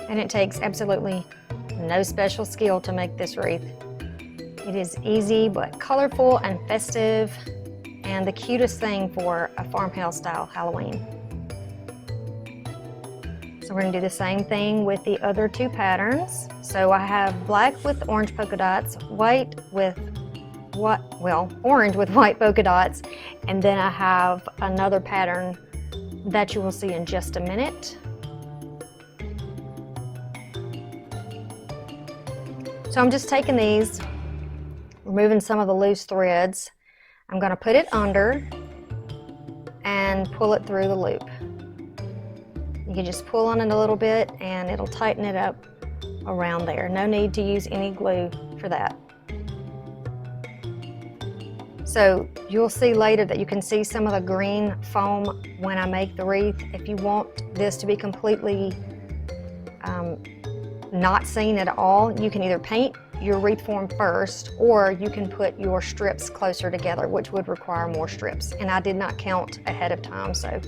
And it takes absolutely no special skill to make this wreath. It is easy but colorful and festive, and the cutest thing for a farmhouse style Halloween. So we're gonna do the same thing with the other 2 patterns. So I have black with orange polka dots, white with orange with white polka dots, and then I have another pattern that you will see in just a minute. So I'm just taking these, removing some of the loose threads. I'm going to put it under and pull it through the loop. You can just pull on it a little bit and it'll tighten it up around there. No need to use any glue for that. So you'll see later that you can see some of the green foam when I make the wreath. If you want this to be completely not seen at all, you can either paint your wreath form first, or you can put your strips closer together, which would require more strips. And I did not count ahead of time, so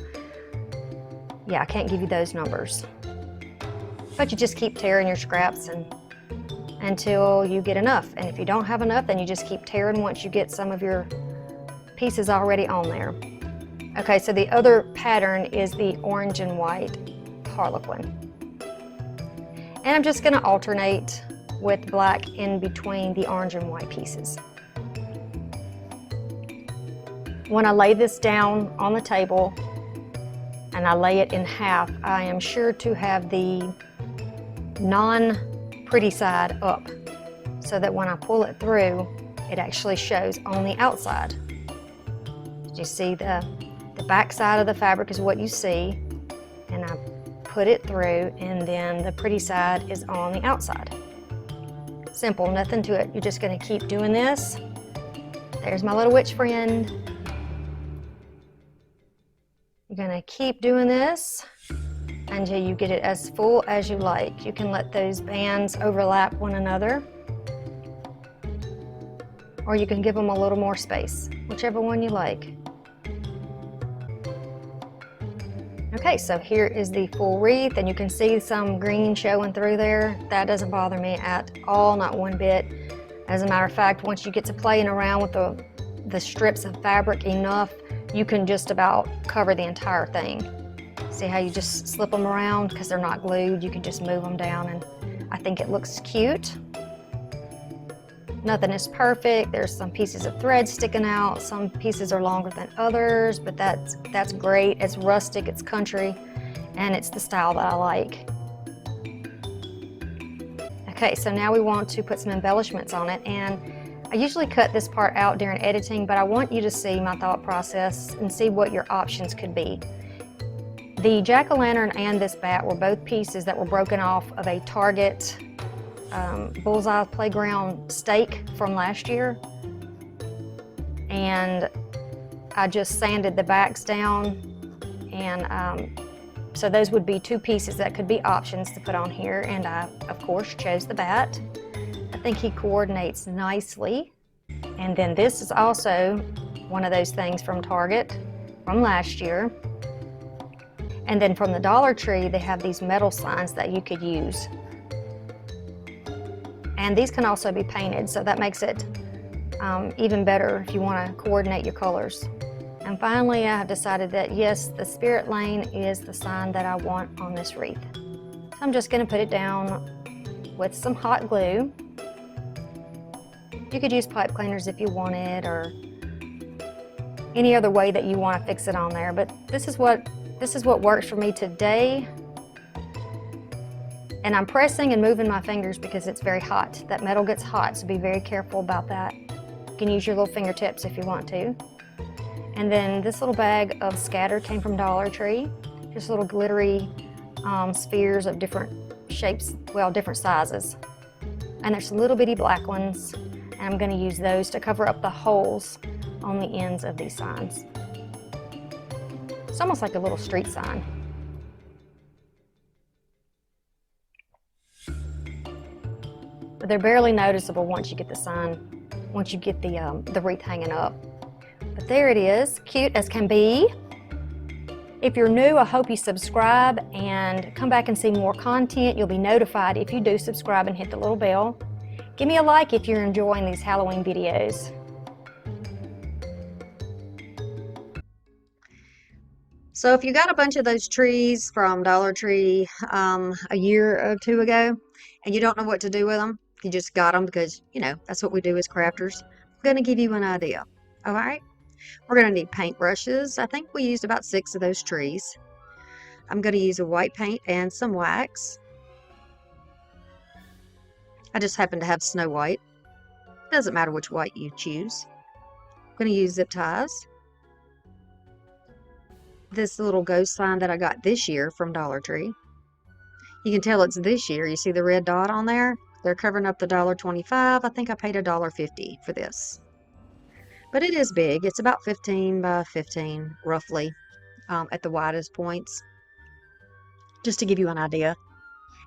yeah, I can't give you those numbers. But you just keep tearing your scraps until you get enough. And if you don't have enough, then you just keep tearing once you get some of your pieces already on there. Okay, so the other pattern is the orange and white Harlequin. And I'm just gonna alternate with black in between the orange and white pieces. When I lay this down on the table and I lay it in half, I am sure to have the non-pretty side up so that when I pull it through, it actually shows on the outside. You see the back side of the fabric is what you see, and I put it through, and then the pretty side is on the outside. Simple, nothing to it. You're just gonna keep doing this. There's my little witch friend. You're gonna keep doing this until you get it as full as you like. You can let those bands overlap one another, or you can give them a little more space, whichever one you like. Okay, so here is the full wreath, and you can see some green showing through there. That doesn't bother me at all, not one bit. As a matter of fact, once you get to playing around with the strips of fabric enough, you can just about cover the entire thing. See how you just slip them around because they're not glued? You can just move them down, and I think it looks cute. Nothing is perfect. There's some pieces of thread sticking out. Some pieces are longer than others, but that's great. It's rustic, it's country, and it's the style that I like. Okay, so now we want to put some embellishments on it, and I usually cut this part out during editing, but I want you to see my thought process and see what your options could be. The jack-o'-lantern and this bat were both pieces that were broken off of a Target Bullseye Playground stake from last year, and I just sanded the backs down, and so those would be 2 pieces that could be options to put on here, and I of course chose the bat. I think he coordinates nicely. And then this is also one of those things from Target from last year. And then from the Dollar Tree, they have these metal signs that you could use. And these can also be painted, so that makes it even better if you want to coordinate your colors. And finally, I have decided that yes, the Spirit Lane is the sign that I want on this wreath. So I'm just going to put it down with some hot glue. You could use pipe cleaners if you wanted, or any other way that you want to fix it on there, but this is what works for me today. And I'm pressing and moving my fingers because it's very hot. That metal gets hot, so be very careful about that. You can use your little fingertips if you want to. And then this little bag of scatter came from Dollar Tree. Just little glittery spheres of different shapes, well, different sizes. And there's little bitty black ones, and I'm going to use those to cover up the holes on the ends of these signs. It's almost like a little street sign. But they're barely noticeable once you get the sign, once you get the wreath hanging up. But there it is, cute as can be. If you're new, I hope you subscribe and come back and see more content. You'll be notified if you do subscribe and hit the little bell. Give me a like if you're enjoying these Halloween videos. So if you got a bunch of those trees from Dollar Tree a year or two ago, and you don't know what to do with them, you just got them because, you know, that's what we do as crafters. I'm going to give you an idea. All right? We're going to need paintbrushes. I think we used about 6 of those trees. I'm going to use a white paint and some wax. I just happen to have Snow White. Doesn't matter which white you choose. I'm going to use zip ties. This little ghost sign that I got this year from Dollar Tree. You can tell it's this year. You see the red dot on there? They're covering up the $1.25. I think I paid $1.50 for this. But it is big. It's about 15 by 15, roughly, at the widest points. Just to give you an idea.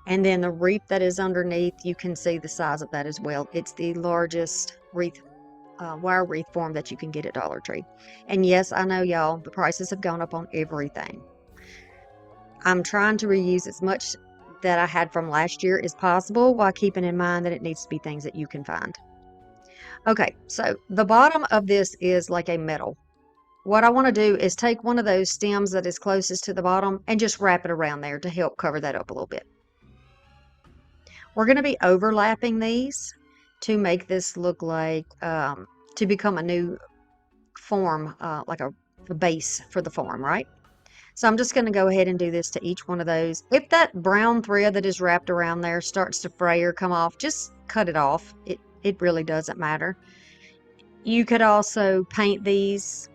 And then the wreath that is underneath, you can see the size of that as well. It's the largest wreath, wire wreath form that you can get at Dollar Tree. And yes, I know, y'all, the prices have gone up on everything. I'm trying to reuse as much that I had from last year as possible, while keeping in mind that it needs to be things that you can find. Okay, so the bottom of this is like a metal. What I want to do is take one of those stems that is closest to the bottom and just wrap it around there to help cover that up a little bit. We're going to be overlapping these to make this look like, to become a new form, like a base for the form, right? So I'm just going to go ahead and do this to each one of those. If that brown thread that is wrapped around there starts to fray or come off, just cut it off. It really doesn't matter. You could also paint these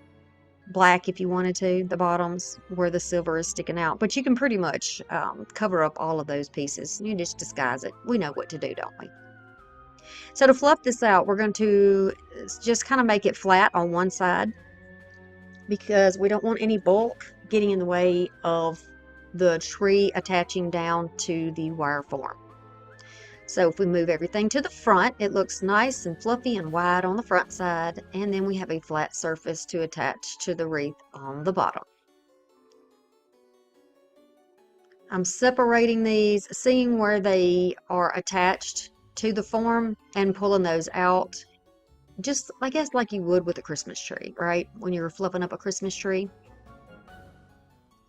black if you wanted to, the bottoms where the silver is sticking out. But you can pretty much cover up all of those pieces. You just disguise it. We know what to do, don't we? So to fluff this out, we're going to just kind of make it flat on one side, because we don't want any bulk getting in the way of the tree attaching down to the wire form. So if we move everything to the front, it looks nice and fluffy and wide on the front side, and then we have a flat surface to attach to the wreath on the bottom. I'm separating these, seeing where they are attached to the form and pulling those out, just I guess like you would with a Christmas tree, right? When you're fluffing up a Christmas tree.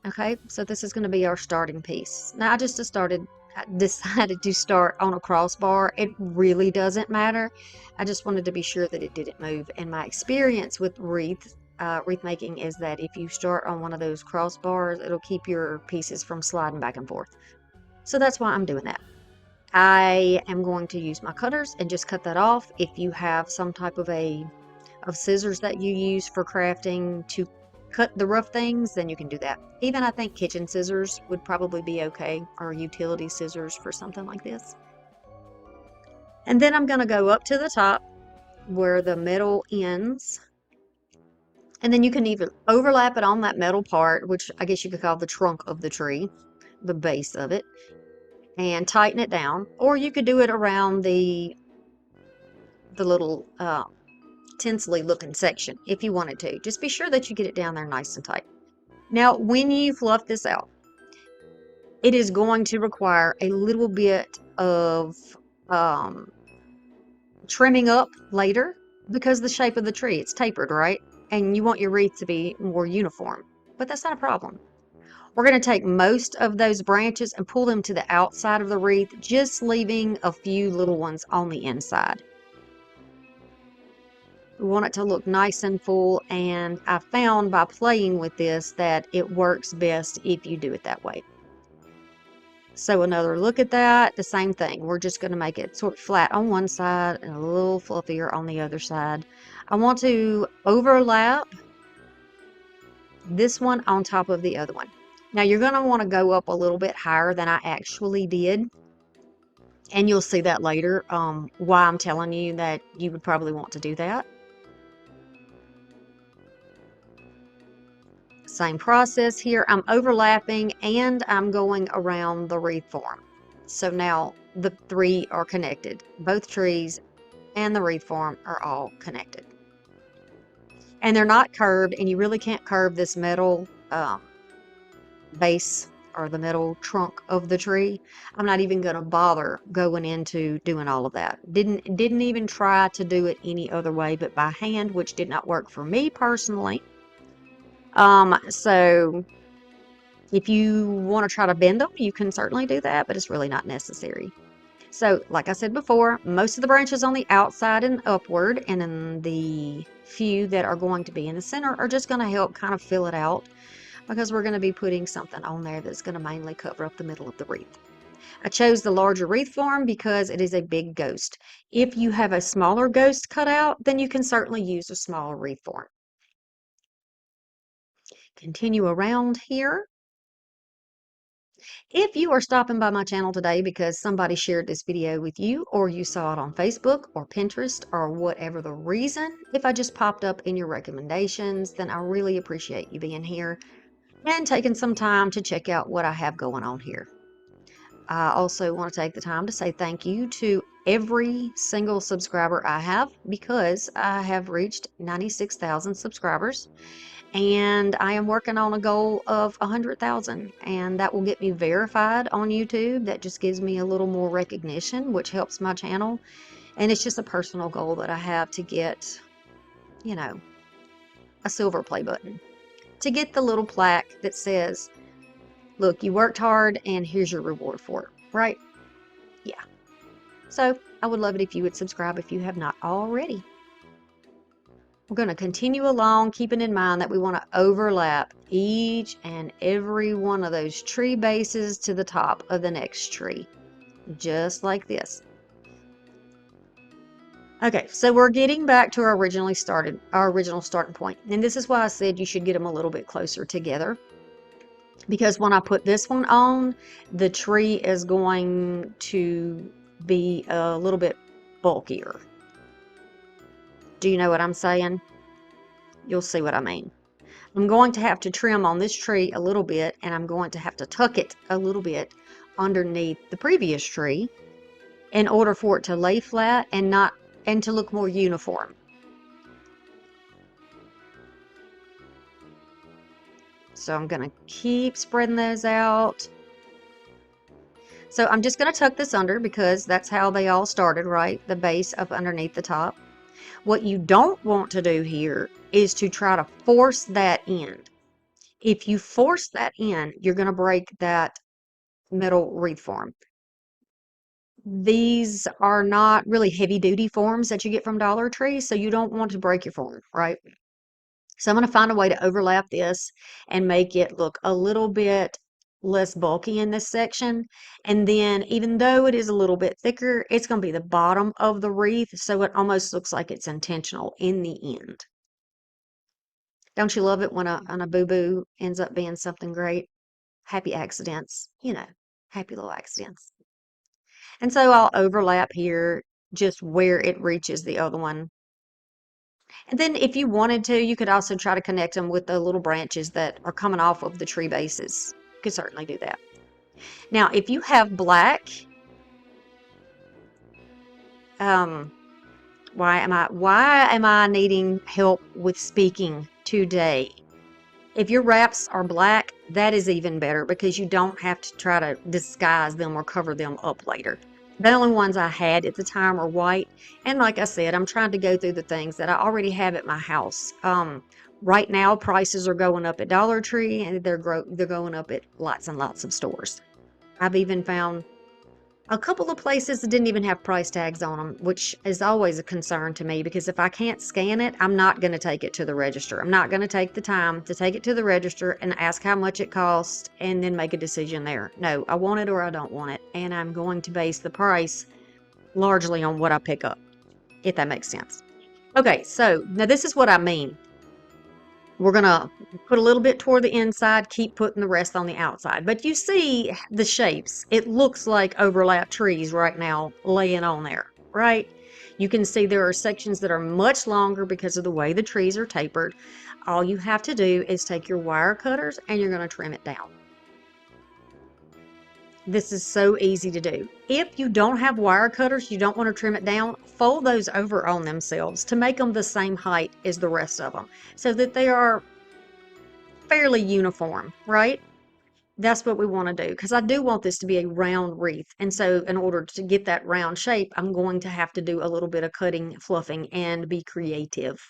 Okay, so this is going to be our starting piece. Now I just decided to start on a crossbar. It really doesn't matter. I just wanted to be sure that it didn't move. And my experience with wreath making is that if you start on one of those crossbars, it'll keep your pieces from sliding back and forth. So that's why I'm doing that. I am going to use my cutters and just cut that off. If you have some type of scissors that you use for crafting to cut the rough things, then you can do that. Even I think kitchen scissors would probably be okay, or utility scissors for something like this. And then I'm going to go up to the top where the metal ends, and then you can either overlap it on that metal part, which I guess you could call the trunk of the tree, the base of it, and tighten it down, or you could do it around the the little tinsely looking section if you wanted to. Just be sure that you get it down there nice and tight. Now, when you fluff this out, it is going to require a little bit of trimming up later because the shape of the tree, it's tapered, right? And you want your wreath to be more uniform, but that's not a problem. We're going to take most of those branches and pull them to the outside of the wreath, just leaving a few little ones on the inside. We want it to look nice and full, and I found by playing with this that it works best if you do it that way. So another look at that, the same thing. We're just going to make it sort of flat on one side and a little fluffier on the other side. I want to overlap this one on top of the other one. Now you're going to want to go up a little bit higher than I actually did. And you'll see that later, why I'm telling you that you would probably want to do that. Same process here. I'm overlapping and I'm going around the wreath form. So now the three are connected. Both trees and the wreath form are all connected. And they're not curved, and you really can't curve this metal base or the metal trunk of the tree. I'm not even going to bother going into doing all of that. Didn't even try to do it any other way but by hand, which did not work for me personally. So if you want to try to bend them, you can certainly do that, but it's really not necessary. So like I said before, most of the branches on the outside and upward, and then the few that are going to be in the center are just going to help kind of fill it out, because we're going to be putting something on there that's going to mainly cover up the middle of the wreath. I chose the larger wreath form because it is a big ghost. If you have a smaller ghost cut out, then you can certainly use a smaller wreath form. Continue around here. If you are stopping by my channel today because somebody shared this video with you, or you saw it on Facebook or Pinterest or whatever the reason, if I just popped up in your recommendations, then I really appreciate you being here and taking some time to check out what I have going on here. I also want to take the time to say thank you to every single subscriber I have, because I have reached 96,000 subscribers. And I am working on a goal of 100,000, and that will get me verified on YouTube. That just gives me a little more recognition, which helps my channel. And it's just a personal goal that I have to get, you know, a silver play button, to get the little plaque that says, look, you worked hard and here's your reward for it, right? Yeah. So I would love it if you would subscribe if you have not already. We're going to continue along, keeping in mind that we want to overlap each and every one of those tree bases to the top of the next tree, just like this. Okay, so we're getting back to our original starting point. And this is why I said you should get them a little bit closer together, because when I put this one on, the tree is going to be a little bit bulkier. Do you know what I'm saying? You'll see what I mean. I'm going to have to trim on this tree a little bit, and I'm going to have to tuck it a little bit underneath the previous tree in order for it to lay flat and to look more uniform. So I'm going to keep spreading those out. So I'm just going to tuck this under because that's how they all started, right? The base up underneath the top. What you don't want to do here is to try to force that in. If you force that in, you're going to break that metal wreath form. These are not really heavy duty forms that you get from Dollar Tree, so you don't want to break your form, right? So I'm going to find a way to overlap this and make it look a little bit less bulky in this section. And then even though it is a little bit thicker, it's going to be the bottom of the wreath, so it almost looks like it's intentional in the end. Don't you love it when a boo-boo ends up being something great? Happy accidents, you know, happy little accidents. And so I'll overlap here just where it reaches the other one. And then if you wanted to, you could also try to connect them with the little branches that are coming off of the tree bases. You could certainly do that. Now, if you have black Why am I needing help with speaking today? If your wraps are black, that is even better because you don't have to try to disguise them or cover them up later. The only ones I had at the time are white. And like I said, I'm trying to go through the things that I already have at my house. Right now, prices are going up at Dollar Tree and they're going up at lots and lots of stores. I've even found a couple of places that didn't even have price tags on them, which is always a concern to me because if I can't scan it, I'm not going to take it to the register. I'm not going to take the time to take it to the register and ask how much it costs and then make a decision there. No, I want it or I don't want it. And I'm going to base the price largely on what I pick up, if that makes sense. Okay, so now this is what I mean. We're going to put a little bit toward the inside, keep putting the rest on the outside. But you see the shapes. It looks like overlap trees right now laying on there, right? You can see there are sections that are much longer because of the way the trees are tapered. All you have to do is take your wire cutters and you're going to trim it down. This is so easy to do. If you don't have wire cutters, you don't want to trim it down, fold those over on themselves to make them the same height as the rest of them so that they are fairly uniform, right? That's what we want to do because I do want this to be a round wreath. And so in order to get that round shape, I'm going to have to do a little bit of cutting, fluffing, and be creative.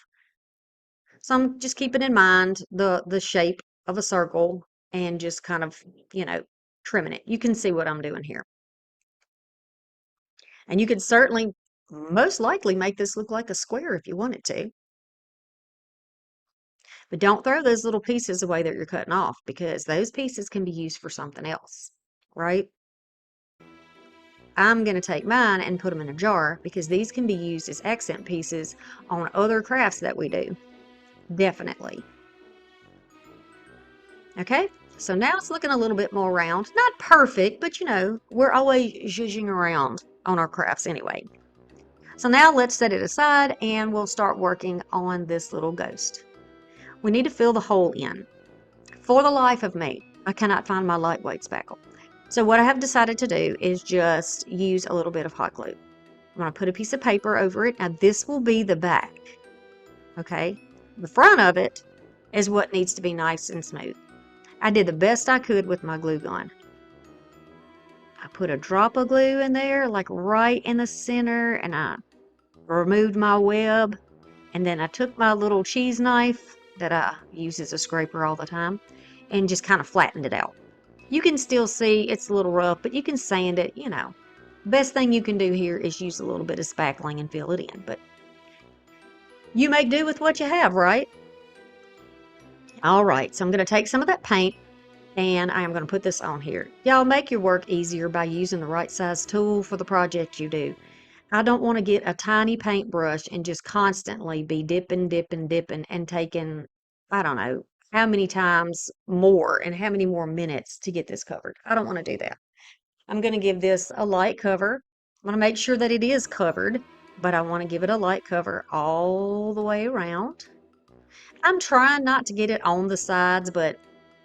So I'm just keeping in mind the shape of a circle and just kind of, trimming it. You can see what I'm doing here. And you could certainly most likely make this look like a square if you wanted to. But don't throw those little pieces away that you're cutting off because those pieces can be used for something else, right? I'm going to take mine and put them in a jar because these can be used as accent pieces on other crafts that we do. Definitely. Okay, so now it's looking a little bit more round. Not perfect, but we're always zhuzhing around on our crafts anyway. So now let's set it aside and we'll start working on this little ghost. We need to fill the hole in. For the life of me, I cannot find my lightweight spackle. So what I have decided to do is just use a little bit of hot glue. I'm going to put a piece of paper over it. Now this will be the back. Okay, the front of it is what needs to be nice and smooth. I did the best I could with my glue gun. I put a drop of glue in there, like right in the center, and I removed my web. And then I took my little cheese knife that I use as a scraper all the time and just kind of flattened it out. You can still see it's a little rough, but you can sand it, Best thing you can do here is use a little bit of spackling and fill it in, but you make do with what you have, right? All right, so I'm going to take some of that paint and I am going to put this on here. Y'all make your work easier by using the right size tool for the project you do. I don't want to get a tiny paintbrush and just constantly be dipping, dipping, dipping and taking, I don't know, how many times more and how many more minutes to get this covered. I don't want to do that. I'm going to give this a light cover. I'm going to make sure that it is covered, but I want to give it a light cover all the way around. I'm trying not to get it on the sides, but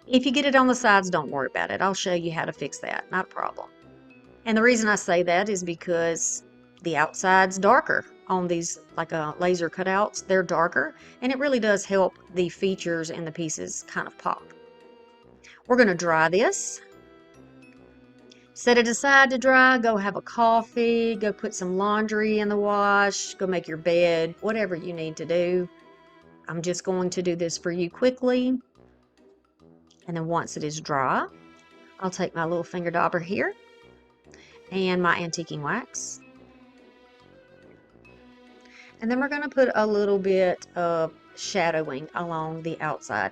if you get it on the sides, don't worry about it. I'll show you how to fix that. Not a problem. And the reason I say that is because the outside's darker on these like laser cutouts. They're darker, and it really does help the features and the pieces kind of pop. We're going to dry this. Set it aside to dry. Go have a coffee. Go put some laundry in the wash. Go make your bed. Whatever you need to do. I'm just going to do this for you quickly. And then once it is dry, I'll take my little finger dauber here and my antiquing wax. And then we're going to put a little bit of shadowing along the outside.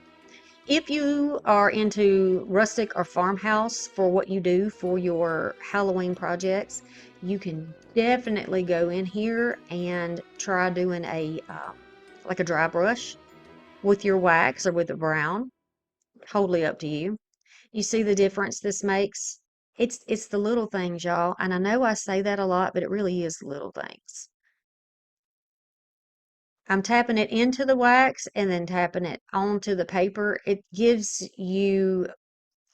If you are into rustic or farmhouse for what you do for your Halloween projects, you can definitely go in here and try doing like a dry brush with your wax or with the brown. Totally up to you. You see the difference this makes? It's the little things, y'all. And I know I say that a lot, but it really is the little things. I'm tapping it into the wax and then tapping it onto the paper. It gives you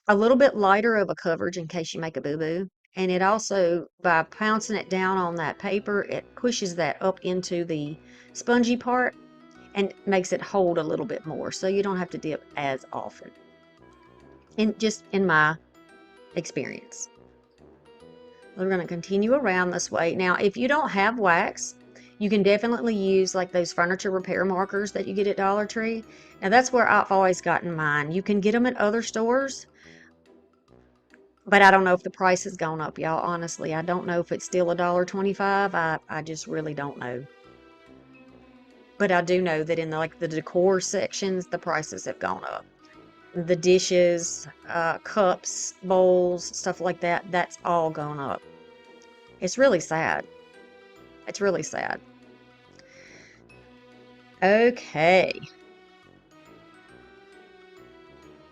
a little bit lighter of a coverage in case you make a boo-boo. And it also, by pouncing it down on that paper, it pushes that up into the spongy part and makes it hold a little bit more, so you don't have to dip as often. Just in my experience. We're going to continue around this way. Now, if you don't have wax, you can definitely use like those furniture repair markers that you get at Dollar Tree. Now, that's where I've always gotten mine. You can get them at other stores, but I don't know if the price has gone up, y'all. Honestly, I don't know if it's still $1.25. I just really don't know. But I do know that in the decor sections, the prices have gone up. The dishes, cups, bowls, stuff like that, that's all gone up. It's really sad. It's really sad. Okay.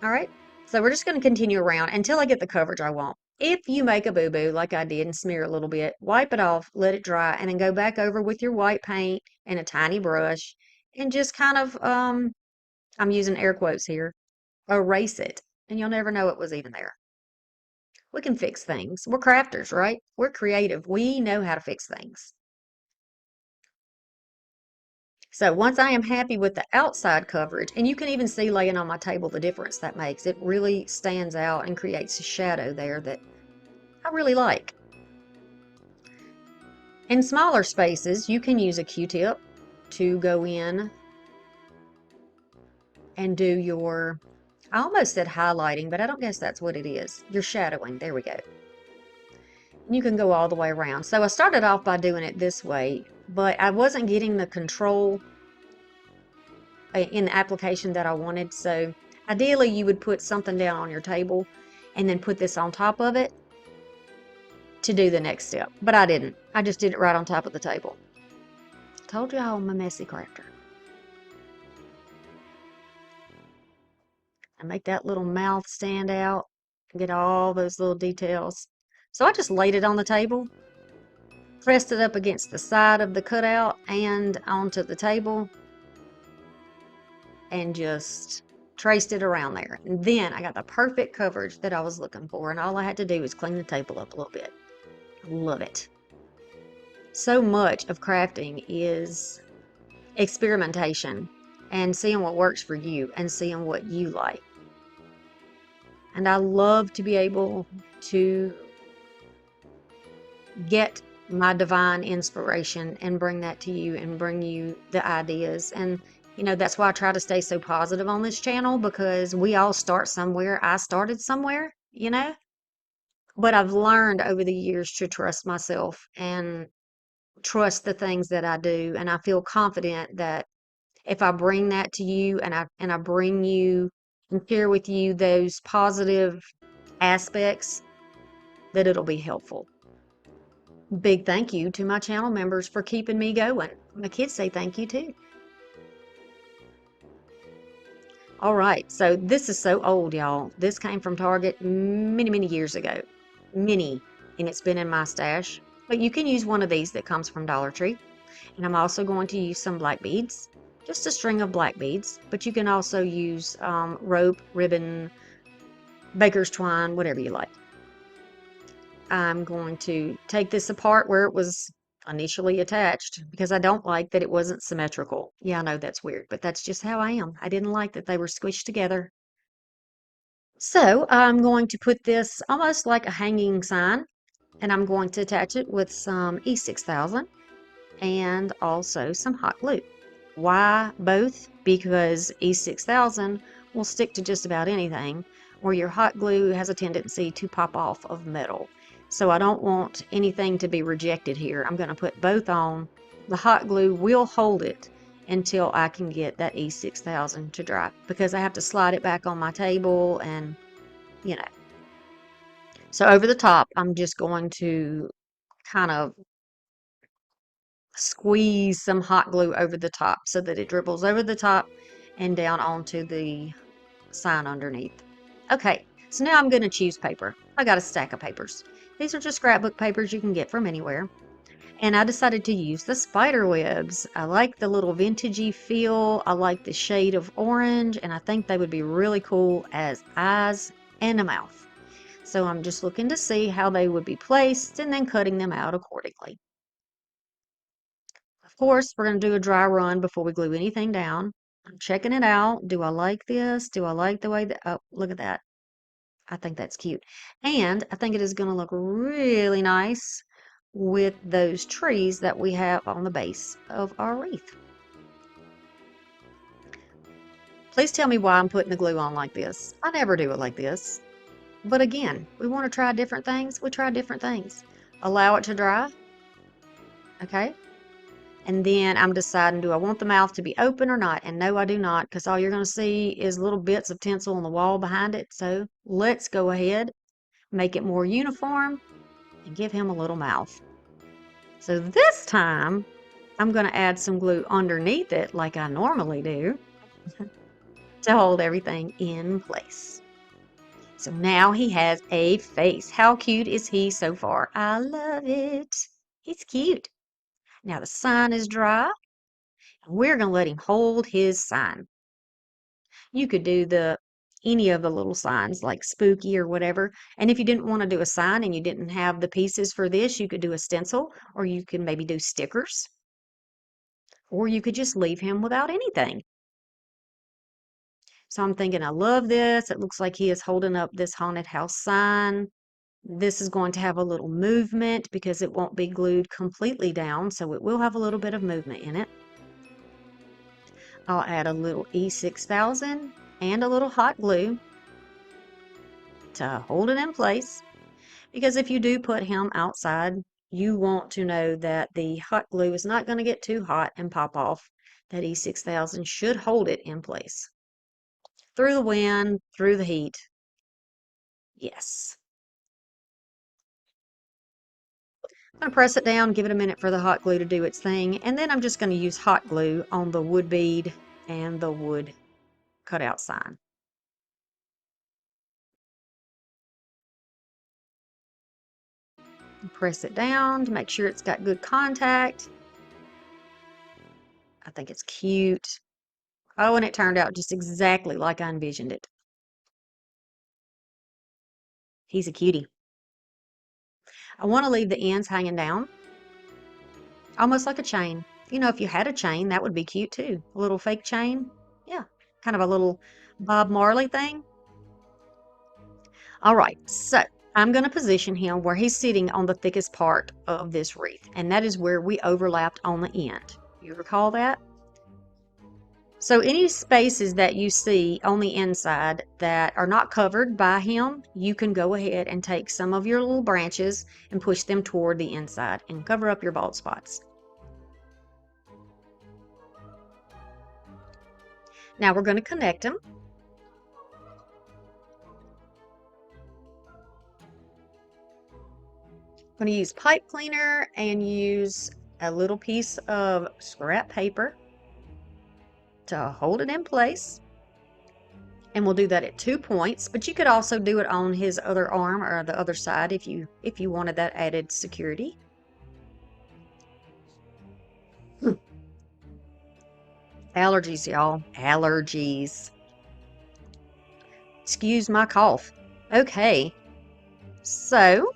All right. So we're just going to continue around until I get the coverage I want. If you make a boo-boo like I did and smear a little bit, wipe it off, let it dry, and then go back over with your white paint and a tiny brush and just kind of, I'm using air quotes here, erase it. And you'll never know it was even there. We can fix things. We're crafters, right? We're creative. We know how to fix things. So once I am happy with the outside coverage, and you can even see laying on my table the difference that makes. It really stands out and creates a shadow there that I really like. In smaller spaces, you can use a Q-tip to go in and do your, I almost said highlighting, but I don't guess that's what it is. Your shadowing. There we go. You can go all the way around. So I started off by doing it this way, but I wasn't getting the control in the application that I wanted. So ideally you would put something down on your table and then put this on top of it to do the next step. But I didn't. I just did it right on top of the table. Told you I'm a messy crafter. I make that little mouth stand out and get all those little details. So I just laid it on the table, pressed it up against the side of the cutout and onto the table, and just traced it around there. And then I got the perfect coverage that I was looking for, and all I had to do was clean the table up a little bit. I love it. So much of crafting is experimentation and seeing what works for you and seeing what you like. And I love to be able to get my divine inspiration and bring that to you and bring you the ideas. And that's why I try to stay so positive on this channel, because we all start somewhere. I started somewhere, but I've learned over the years to trust myself and trust the things that I do. And I feel confident that if I bring that to you and I bring you and share with you those positive aspects, that it'll be helpful. Big thank you to my channel members for keeping me going. My kids say thank you too. All right, so this is so old, y'all. This came from Target many, many years ago. Many, and it's been in my stash. But you can use one of these that comes from Dollar Tree. And I'm also going to use some black beads, just a string of black beads. But you can also use rope, ribbon, baker's twine, whatever you like. I'm going to take this apart where it was initially attached, because I don't like that it wasn't symmetrical. Yeah, I know that's weird, but that's just how I am. I didn't like that they were squished together. So I'm going to put this almost like a hanging sign, and I'm going to attach it with some E6000 and also some hot glue. Why both? Because E6000 will stick to just about anything, where your hot glue has a tendency to pop off of metal. So I don't want anything to be rejected here. I'm going to put both on. The hot glue will hold it until I can get that E6000 to dry, because I have to slide it back on my table and, So over the top, I'm just going to kind of squeeze some hot glue over the top so that it dribbles over the top and down onto the sign underneath. Okay, so now I'm going to choose paper. I got a stack of papers. These are just scrapbook papers you can get from anywhere. And I decided to use the spider webs. I like the little vintagey feel. I like the shade of orange, and I think they would be really cool as eyes and a mouth. So I'm just looking to see how they would be placed and then cutting them out accordingly. Of course, we're going to do a dry run before we glue anything down. I'm checking it out. Do I like this? Do I like the way that, oh, look at that. I think that's cute. And I think it is going to look really nice with those trees that we have on the base of our wreath. Please tell me why I'm putting the glue on like this. I never do it like this. But again, we want to try different things. We try different things. Allow it to dry. Okay. And then I'm deciding, do I want the mouth to be open or not? And no, I do not, because all you're going to see is little bits of tinsel on the wall behind it. So let's go ahead, make it more uniform, and give him a little mouth. So this time, I'm going to add some glue underneath it like I normally do to hold everything in place. So now he has a face. How cute is he so far? I love it. He's cute. Now the sign is dry, and we're going to let him hold his sign. You could do any of the little signs like spooky or whatever. And if you didn't want to do a sign and you didn't have the pieces for this, you could do a stencil, or you can maybe do stickers, or you could just leave him without anything. So I'm thinking, I love this. It looks like he is holding up this haunted house sign. This is going to have a little movement because it won't be glued completely down, so it will have a little bit of movement in it. I'll add a little E6000 and a little hot glue to hold it in place, because if you do put him outside, you want to know that the hot glue is not going to get too hot and pop off. That E6000 should hold it in place. Through the wind, through the heat. Yes. I'm going to press it down, give it a minute for the hot glue to do its thing, and then I'm just going to use hot glue on the wood bead and the wood cutout sign. Press it down to make sure it's got good contact. I think it's cute. Oh, and it turned out just exactly like I envisioned it. He's a cutie. I want to leave the ends hanging down, almost like a chain. You know, if you had a chain, that would be cute too. A little fake chain. Yeah, kind of a little Bob Marley thing. All right, so I'm going to position him where he's sitting on the thickest part of this wreath, and that is where we overlapped on the end. You recall that? So any spaces that you see on the inside that are not covered by him, you can go ahead and take some of your little branches and push them toward the inside and cover up your bald spots. Now we're going to connect them. I'm going to use pipe cleaner and use a little piece of scrap paper to hold it in place. And we'll do that at 2 points, but you could also do it on his other arm or the other side if you wanted that added security. Allergies, y'all. Allergies. Excuse my cough. Okay. So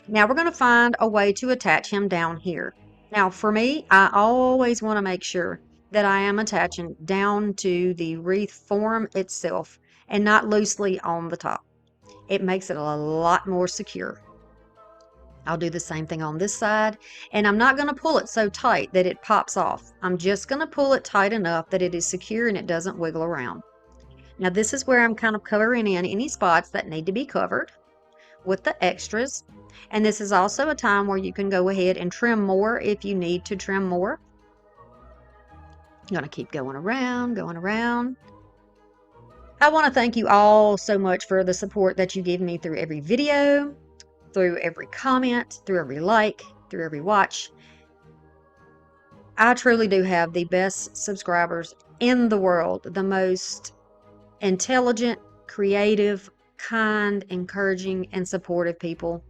now we're going to find a way to attach him down here. Now for me, I always want to make sure that I am attaching down to the wreath form itself and not loosely on the top. It makes it a lot more secure. I'll do the same thing on this side, and I'm not going to pull it so tight that it pops off. I'm just going to pull it tight enough that it is secure and it doesn't wiggle around. Now this is where I'm kind of covering in any spots that need to be covered with the extras. And this is also a time where you can go ahead and trim more if you need to trim more. I'm going to keep going around, going around. I want to thank you all so much for the support that you give me through every video, through every comment, through every like, through every watch. I truly do have the best subscribers in the world, the most intelligent, creative, kind, encouraging, and supportive people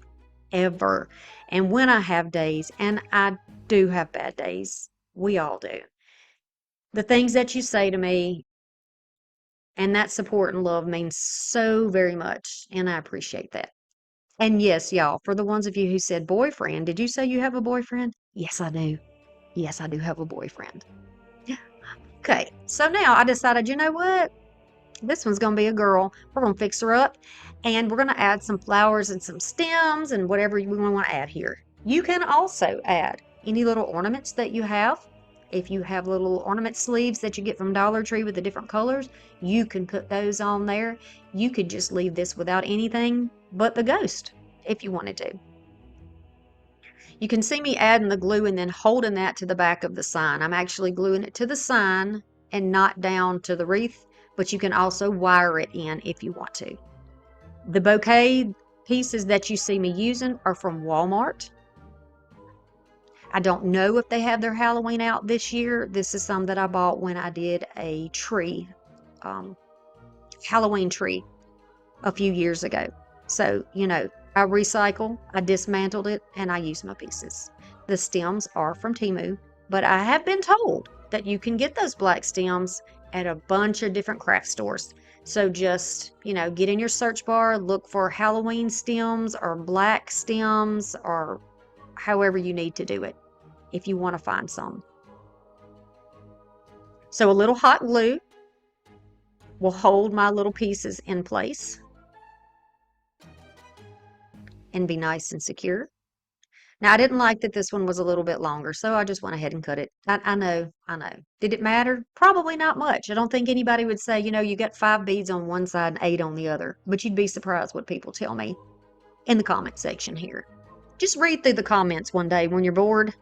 ever. And when I have days, and I do have bad days, we all do, the things that you say to me and that support and love means so very much, and I appreciate that. And yes, y'all, for the ones of you who said boyfriend, did you say you have a boyfriend? Yes, I do. Yes, I do have a boyfriend. Okay, so now I decided, you know what? This one's going to be a girl. We're going to fix her up and we're going to add some flowers and some stems and whatever we want to add here. You can also add any little ornaments that you have. If you have little ornament sleeves that you get from Dollar Tree with the different colors, you can put those on there. You could just leave this without anything but the ghost if you wanted to. You can see me adding the glue and then holding that to the back of the sign. I'm actually gluing it to the sign and not down to the wreath, but you can also wire it in if you want to. The bouquet pieces that you see me using are from Walmart. I don't know if they have their Halloween out this year. This is some that I bought when I did a tree, Halloween tree a few years ago. So, you know, I recycle, I dismantled it, and I use my pieces. The stems are from TEMU, but I have been told that you can get those black stems at a bunch of different craft stores. So just, you know, get in your search bar, look for Halloween stems or black stems or however you need to do it if you want to find some. So a little hot glue will hold my little pieces in place and be nice and secure. Now, I didn't like that this one was a little bit longer, so I just went ahead and cut it. I know. Did it matter? Probably not much. I don't think anybody would say, you know, you got 5 beads on one side and 8 on the other. But you'd be surprised what people tell me in the comment section here. Just read through the comments one day when you're bored.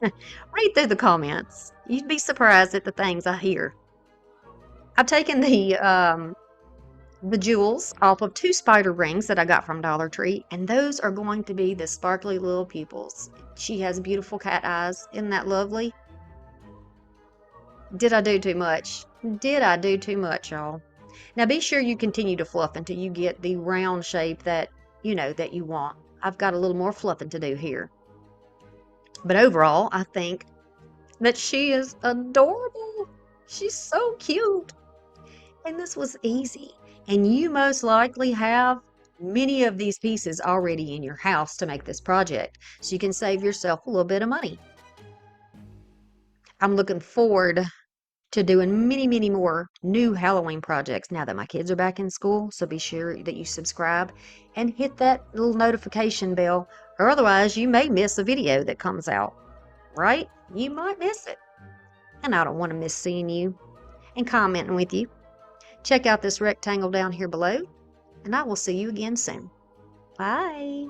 Read through the comments. You'd be surprised at the things I hear. I've taken the jewels off of 2 spider rings that I got from Dollar Tree, and those are going to be the sparkly little pupils. She has beautiful cat eyes. Isn't that lovely? Did I do too much? Did I do too much, y'all? Now be sure you continue to fluff until you get the round shape that you know that you want. I've got a little more fluffing to do here. But overall, I think that she is adorable. She's so cute. And this was easy. And you most likely have many of these pieces already in your house to make this project, so you can save yourself a little bit of money. I'm looking forward to doing many more new Halloween projects now that my kids are back in school, so be sure that you subscribe and hit that little notification bell, or otherwise you may miss a video that comes out, right? You might miss it. And I don't want to miss seeing you and commenting with you. Check out this rectangle down here below, and I will see you again soon. Bye.